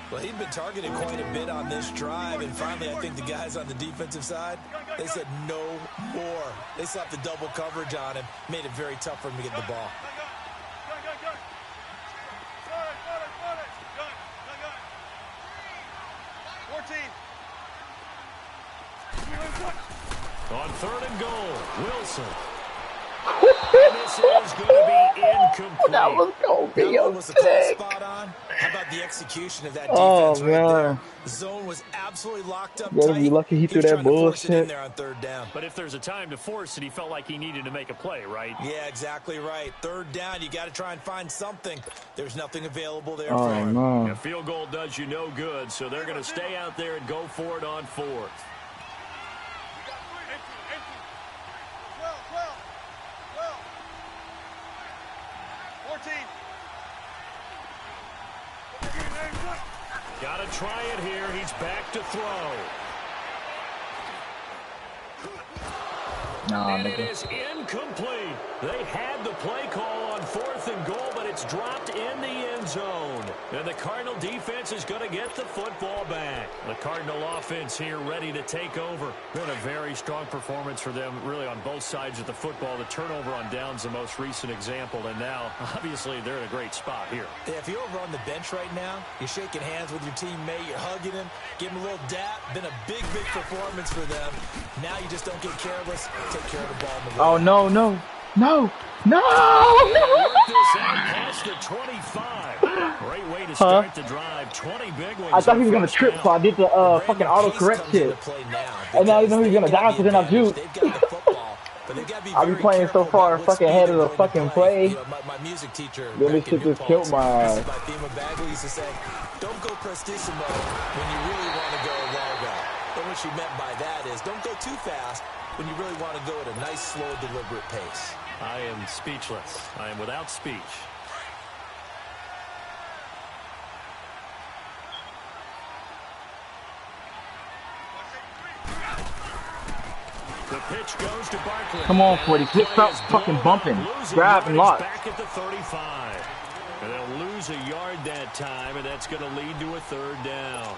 Well, he'd been targeted quite a bit on this drive, and finally I think the guys on the defensive side, they said no more. They slapped the double coverage on him, made it very tough for him to get the ball. 14. On 3rd and goal, Wilson. And this is going to be incomplete. That was cold. Not only was the call spot on, how about the execution of that defense Oh, right there? man. The zone was absolutely locked up Gotta be tight. lucky he threw was that trying to force it in bullshit. there on third down. But if there's a time to force it, he felt like he needed to make a play, right? Yeah, exactly right. Third down, you got to try and find something. There's nothing available there Oh, for him. man. A field goal does you no good, so they're going to stay out there and go for it on fourth. 14. Got to try it here. He's back to throw. Nah, And it nigga. is incomplete. They had the play call on fourth and goal, but it's dropped in the end zone. And the Cardinal defense is going to get the football back. The Cardinal offense here ready to take over. Been a very strong performance for them, really, on both sides of the football. The turnover on downs, the most recent example. And now, obviously, they're in a great spot here. Yeah, if you're over on the bench right now, you're shaking hands with your teammate, you're hugging him, give him a little dap. Been a big, big performance for them. Now you just don't get careless. Take care of the ball in the Oh, no, no. No! No! Work this out past the 25. Great way to start the drive. 20 big ones. I thought he was gonna trip, so I did the fucking autocorrect shit. And now I didn't know he was gonna die, so then I juked. I'll be playing so far fucking ahead of the fucking play. My music teacher, Then this shit just killed my ass. my theme of Bagley used to say, don't go prestissimo when you really want to go largo. And what she meant by that is don't go too fast when you really want to go at a nice, slow, deliberate pace. I am speechless. I am without speech. The pitch goes to Barkley. Come on, 46. Stop fucking bumping. Grab and lock. Back at the 35. And they'll lose a yard that time, and that's going to lead to a third down.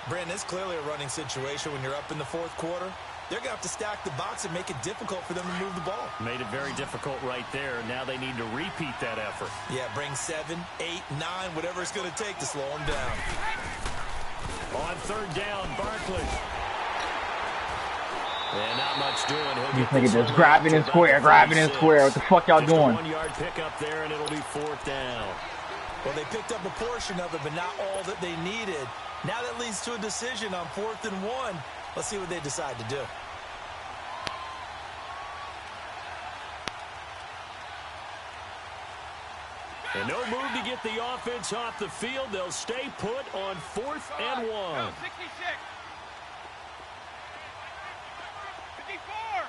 Brandon, it's clearly a running situation when you're up in the fourth quarter. They're going to have to stack the box and make it difficult for them to move the ball. Made it very difficult right there. Now they need to repeat that effort. Yeah, bring 7, 8, 9, whatever it's going to take to slow them down. On third down, Barkley. And not much doing. This nigga just grabbing in square, grabbing in square. What the fuck y'all doing? 1 yard pickup there, and it'll be fourth down. Well, they picked up a portion of it, but not all that they needed. Now that leads to a decision on 4th and 1. Let's see what they decide to do. And no move to get the offense off the field. They'll stay put on 4th and 1. 66. 54.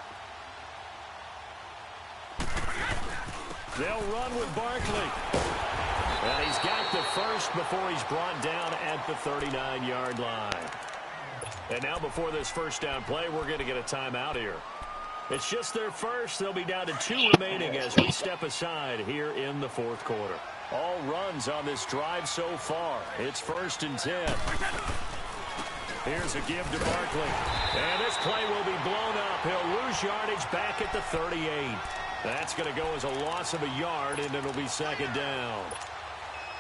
They'll run with Barkley. And he's got the first before he's brought down at the 39-yard line. And now before this first down play, we're going to get a timeout here. It's just their first. They'll be down to 2 remaining as we step aside here in the fourth quarter. All runs on this drive so far. It's 1st and 10. Here's a give to Barkley. And this play will be blown up. He'll lose yardage back at the 38. That's going to go as a loss of a yard, and it'll be 2nd down.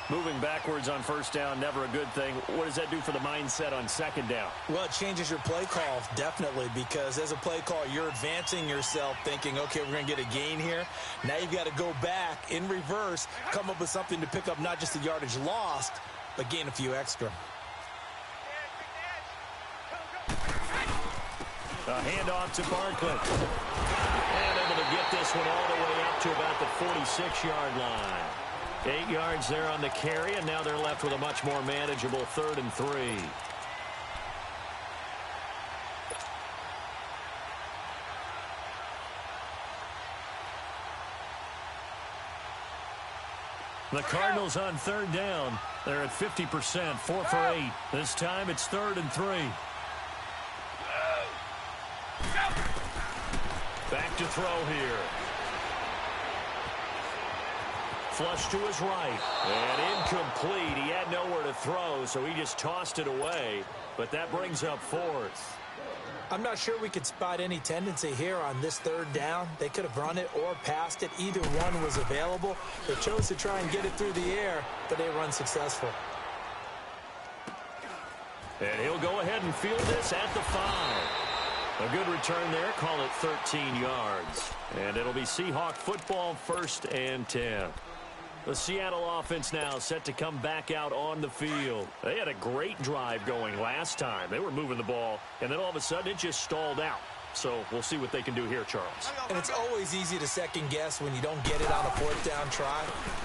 Moving backwards on first down, never a good thing. What does that do for the mindset on 2nd down? Well, it changes your play call, definitely, because as a play call, you're advancing yourself thinking, okay, we're going to get a gain here. Now you've got to go back in reverse, come up with something to pick up not just the yardage lost, but gain a few extra. A handoff to Barkley. And able to get this one all the way up to about the 46-yard line. 8 yards there on the carry, and now they're left with a much more manageable 3rd and 3. The Cardinals on 3rd down. They're at 50%, 4 for 8. This time it's 3rd and 3. Back to throw here. Flush to his right. And incomplete. He had nowhere to throw, so he just tossed it away. But that brings up 4th. I'm not sure we could spot any tendency here on this 3rd down. They could have run it or passed it. Either one was available. They chose to try and get it through the air, but they run successful. And he'll go ahead and field this at the 5. A good return there. Call it 13 yards. And it'll be Seahawk football, 1st and 10. The Seattle offense now set to come back out on the field. They had a great drive going last time. They were moving the ball, and then all of a sudden it just stalled out. So we'll see what they can do here, Charles. And it's always easy to second guess when you don't get it on a fourth down try.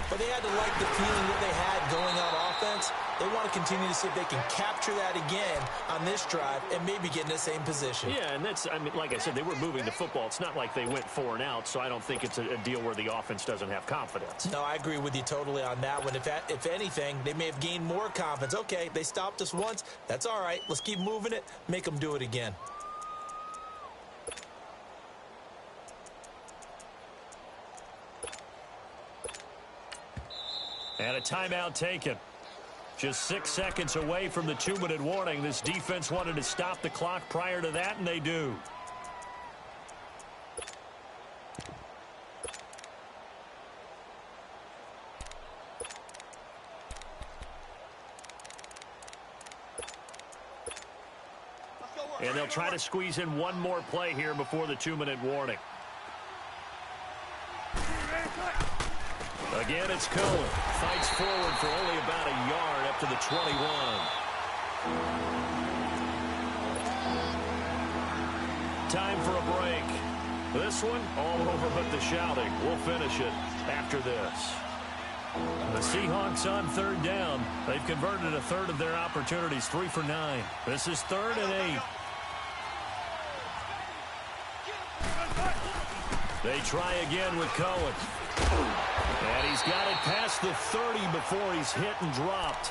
But they had to like the feeling that they had going on offense. They want to continue to see if they can capture that again on this drive and maybe get in the same position. Yeah, and that's, I mean, like I said, they were moving the football. It's not like they went 4 and out, so I don't think it's a deal where the offense doesn't have confidence. No, I agree with you totally on that one. If anything, they may have gained more confidence. Okay, they stopped us once. That's all right. Let's keep moving it. Make them do it again. And a timeout taken. Just 6 seconds away from the 2-minute warning. This defense wanted to stop the clock prior to that, and they do. And they'll try to squeeze in one more play here before the 2-minute warning. Again, it's Cohen. Fights forward for only about a yard up to the 21. Time for a break. This one, all over but the shouting. We'll finish it after this. The Seahawks on 3rd down. They've converted a third of their opportunities, 3 for 9. This is 3rd and 8. They try again with Cohen. And he's got it past the 30 before he's hit and dropped.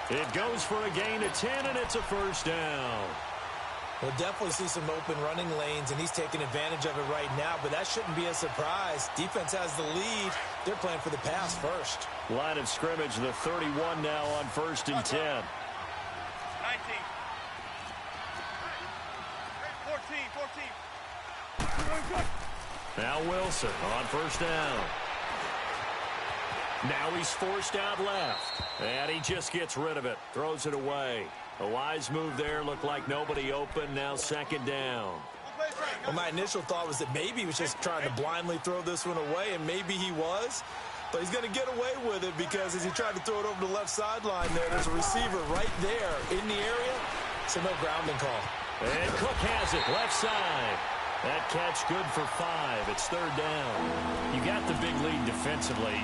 It goes for a gain of 10, and it's a first down. We'll definitely see some open running lanes, and he's taking advantage of it right now, but that shouldn't be a surprise. Defense has the lead. They're playing for the pass first. Line of scrimmage, the 31 now on 1st and 10. 19. 14. Now Wilson on 1st down. Now he's forced out left. And he just gets rid of it. Throws it away. A wise move there. Looked like nobody open. Now 2nd down. Well, my initial thought was that maybe he was just trying to blindly throw this one away, and maybe he was. But he's going to get away with it because as he tried to throw it over the left sideline there's a receiver right there in the area. So no grounding call. And Cook has it left side. That catch good for 5. It's 3rd down. You got the big lead defensively.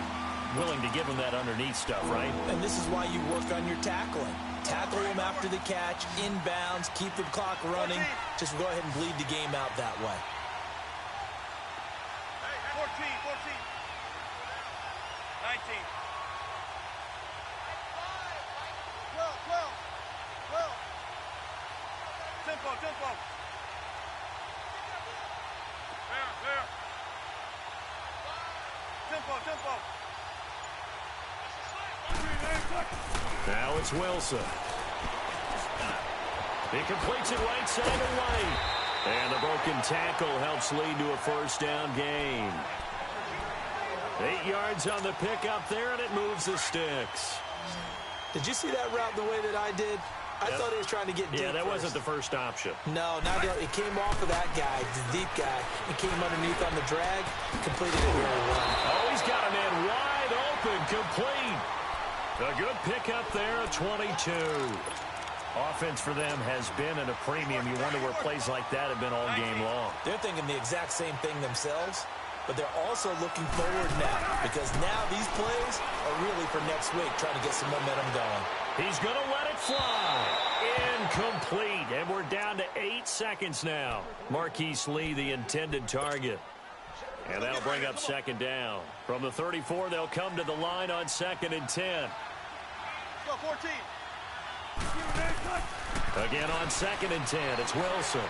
Willing to give him that underneath stuff, right? And this is why you work on your tackling. Tackle him after the catch, inbounds, keep the clock running. Just go ahead and bleed the game out that way. 14. 19. 12. Tempo. Fair. Tempo. Now it's Wilson. He completes it right side of right. And the broken tackle helps lead to a first down gain. 8 yards on the pickup there, and it moves the sticks. Did you see that route the way that I did? I thought he was trying to get deep. Yeah, that first. wasn't the first option. No, not it came off of that guy, the deep guy. It came underneath on the drag, completed it very well. Oh, he's got a man wide open, complete. A good pickup there, 22. Offense for them has been at a premium. You wonder where plays like that have been all game long. They're thinking the exact same thing themselves, but they're also looking forward now because now these plays are really for next week, trying to get some momentum going. He's going to let it fly. Incomplete, and we're down to 8 seconds now. Marquise Lee, the intended target. And that'll bring up 2nd down. From the 34, they'll come to the line on 2nd and 10. Go 14. Again on 2nd and 10, it's Wilson.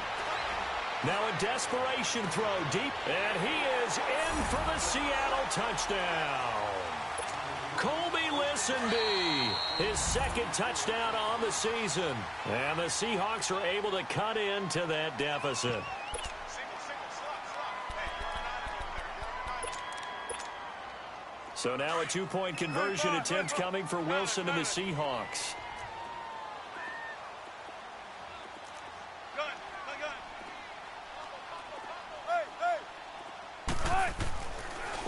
Now a desperation throw deep, and he is in for the Seattle touchdown. Colby Listenby, his 2nd touchdown on the season. And the Seahawks are able to cut into that deficit. So now a 2-point conversion attempt coming for Wilson and the Seahawks.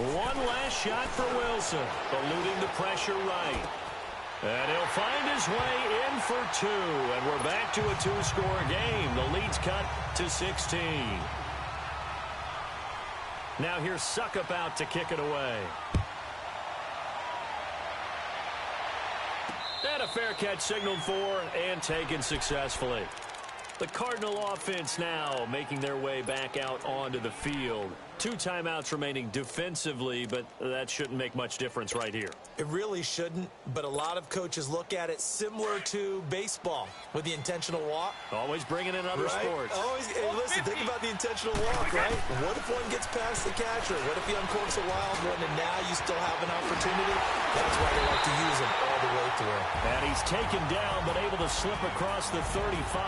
One last shot for Wilson, eluding the pressure right. And he'll find his way in for two. And we're back to a two-score game. The lead's cut to 16. Now here's Suckup out to kick it away. And a fair catch signaled for and taken successfully. The Cardinal offense now making their way back out onto the field. 2 timeouts remaining defensively, but that shouldn't make much difference right here. It really shouldn't, but a lot of coaches look at it similar to baseball with the intentional walk. Always bringing in other sports. Always, hey, listen, think about the intentional walk, right? What if one gets past the catcher? What if he uncorks a wild one and now you still have an opportunity? That's why they like to use him all the way through. And he's taken down but able to slip across the 35.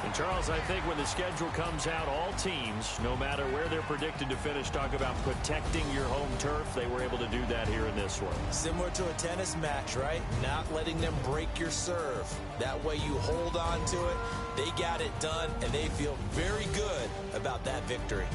And Charles, I think when the schedule comes out, all teams, no matter where they're predicted to finish, talk about protecting your home turf. They were able to do that here in this one. Similar to a tennis match, right? Not letting them break your serve. That way you hold on to it. They got it done, and they feel very good about that victory.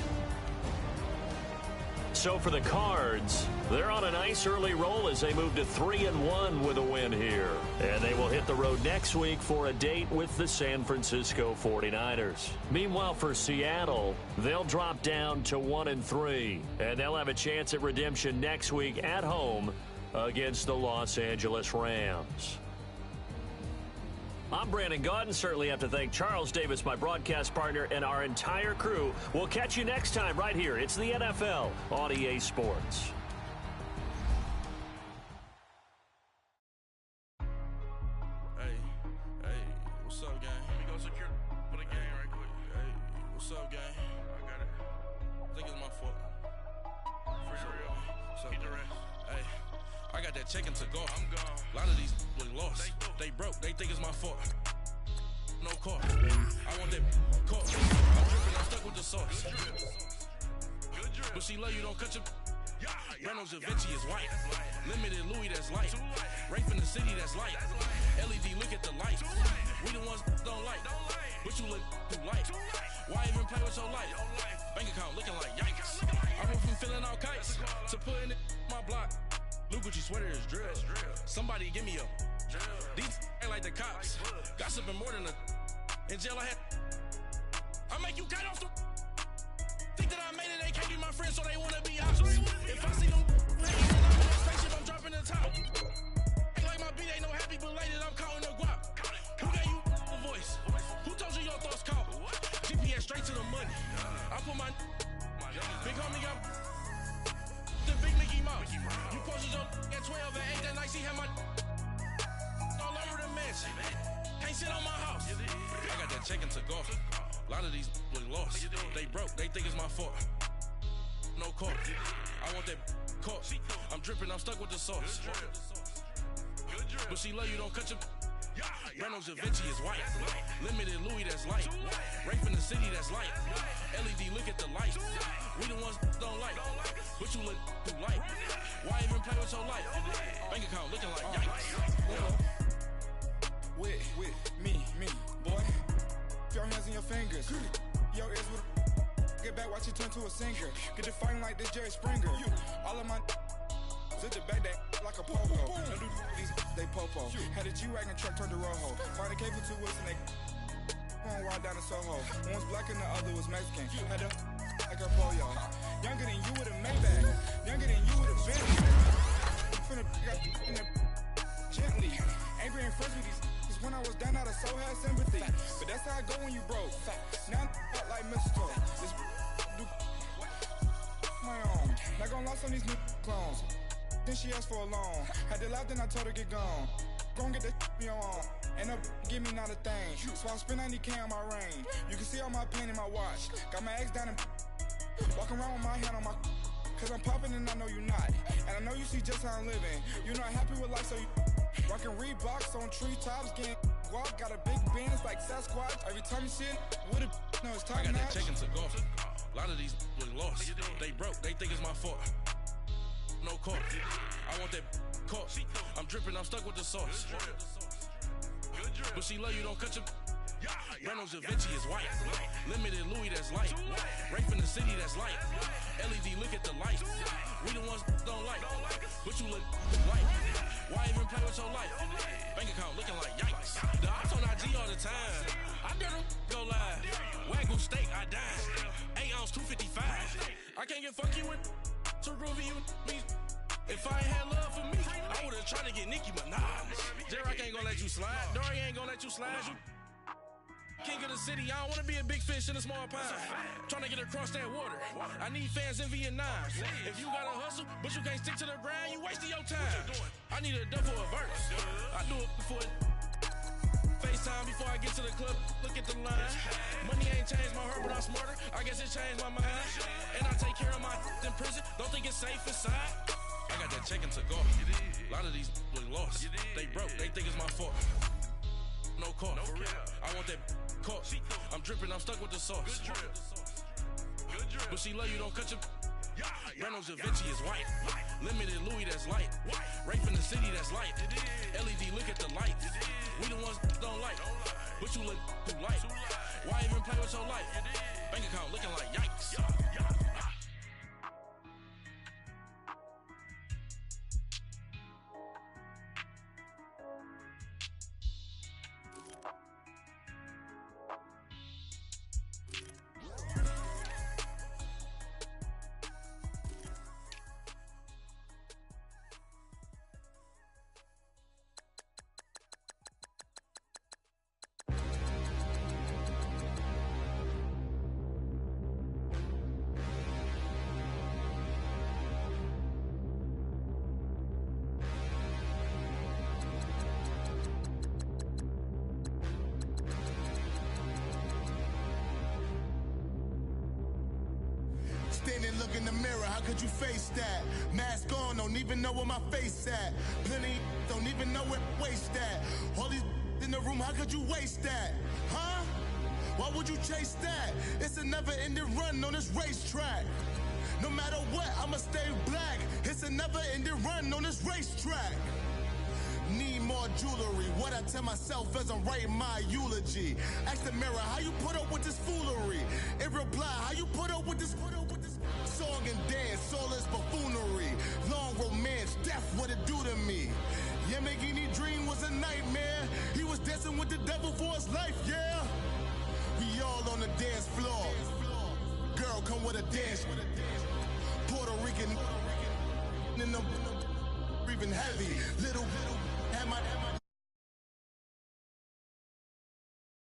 So for the Cards, they're on a nice early roll as they move to 3-1 with a win here. And they will hit the road next week for a date with the San Francisco 49ers. Meanwhile, for Seattle, they'll drop down to 1-3. And they'll have a chance at redemption next week at home against the Los Angeles Rams. I'm Brandon Gaudin. Certainly have to thank Charles Davis, my broadcast partner, and our entire crew. We'll catch you next time right here. It's the NFL on EA Sports. Hey, what's up, gang? Let me go secure for the game right quick. Hey, what's up, gang? I got it. I think it's my fault. For real. What's up, hey, I got that chicken to go. I'm gone. A lot of these look lost. They broke. They think it's my fault. No car. I want that car. I'm dripping. I'm stuck with the sauce. Good drip. But she love you. Don't cut your. Reynolds Da Vinci is white. Limited Louis, that's light. Rape in the city, that's light. LED, look at the light. We the ones don't like. But you look too light. Why even play with your life? Bank account looking like yikes. I went from filling out kites to putting it in my block. Blue Gucci sweater is drill. Somebody give me a. These ain't like the cops. Gossiping more than a. In jail I had. I make you cut off the. Think that I made it, they can't be my friends, so they wanna be out. If I see them hanging and I'm in that spaceship, I'm dropping the top. Ain't like my beat, ain't no happy belated, I'm counting the guap. Who gave you a voice? Who told you your thoughts count? GPS straight to the money. I put my big homie up. The big Mickey Mouse. You posted your at 12 and 8 that night, she had my all over the mansion. Can't sit on my house. I got that chicken to go. A lot of these look lost. They broke. They think it's my fault. No car. I want that car. I'm dripping. I'm stuck with the sauce. But she love you. Don't cut your. Reynolds Da Vinci is white. Limited Louis, that's light. Rape in the city, that's light. LED, look at the light. We the ones don't like. But you look too light. Why even play with your life? Bank account looking like yikes. With me, boy. Your hands in your fingers. Your ears with get back, watch you turn to a singer. Get to fighting like this Jerry Springer. All of my zip the back that like a popo. No do these they popo. Had a G-Wagon truck turned to Rojo. Find a cable 2 wheels and they going wild down in Soho. One was black and the other was Mexican. Had a like a pollo. Younger than you with a Maybach. Younger than you with a Bentley. Finna got in the gently. Angry and friends with these. When I was down, I so had sympathy. But that's how I go when you broke. Now I'm like mistletoe. This do my own. Not gonna lost on these new clones. Then she asked for a loan. Had to laugh, then I told her get gone. Gon' get that me on. And up, give me not a thing. So I spend 90K on my ring. You can see all my pain in my watch. Got my ex down and walking around with my hand on my. Cause I'm popping and I know you not. And I know you see just how I'm living. You're not happy with life, so you. Rockin' Reeboks on treetops, getting guap, got a big Benz like Sasquatch. Every time you see it, with it, no, it's time. I got that chicken to go. A lot of these look lost. They broke. They think it's my fault. No car. I want that car. I'm dripping. I'm stuck with the sauce. But she love you. Don't cut your. Reynolds Da Vinci is white. Limited Louis that's light. Rafe in the city that's light. LED look at the light. We the ones don't like. But you look light. Why even play with your life? Bank account looking like yikes. The ops on IG all the time. I dare them go live. Wagyu steak, I dine. 8 ounce 255. I can't get fuck you with too groovy you me. If I ain't had love for me, I would've tried to get Nicki Minaj. J-Rock ain't gonna let you slide. Dory ain't gonna let you slide. You king of the city, I don't wanna be a big fish in a small pond. Trying to get across that water. I need fans in Vietnam. If you gotta hustle, but you can't stick to the grind, you wasting your time. I need a double a verse. I do it before FaceTime before I get to the club. Look at the line. Money ain't changed my heart, but I'm smarter. I guess it changed my mind. And I take care of my in prison. Don't think it's safe inside. I got that check to go. A lot of these look lost. They broke. They think it's my fault. No call. I want that caught. I'm dripping. I'm stuck with the sauce. But she love you. Don't cut your. Reynolds Da Vinci is white. Limited Louis that's light. Rafe in the city that's light. LED look at the light. We the ones don't like. But you look too light. Why even play with your life? Bank account looking like yikes. Stand and look in the mirror, how could you face that? Mask on, don't even know where my face at. Plenty don't even know where waste at. All these in the room, how could you waste that? Huh? Why would you chase that? It's a never-ending run on this racetrack. No matter what, I'ma stay black. It's a never-ending run on this racetrack. Need more jewelry. What I tell myself as I'm writing my eulogy. Ask the mirror, how you put up with this foolery? In reply, how you put up with this song and dance, soulless buffoonery. Long romance, death, what it do to me? Yamagini dream was a nightmare. He was dancing with the devil for his life, yeah. We all on the dance floor. Girl, come with a dance. Puerto Rican in them breathing heavy. Little had my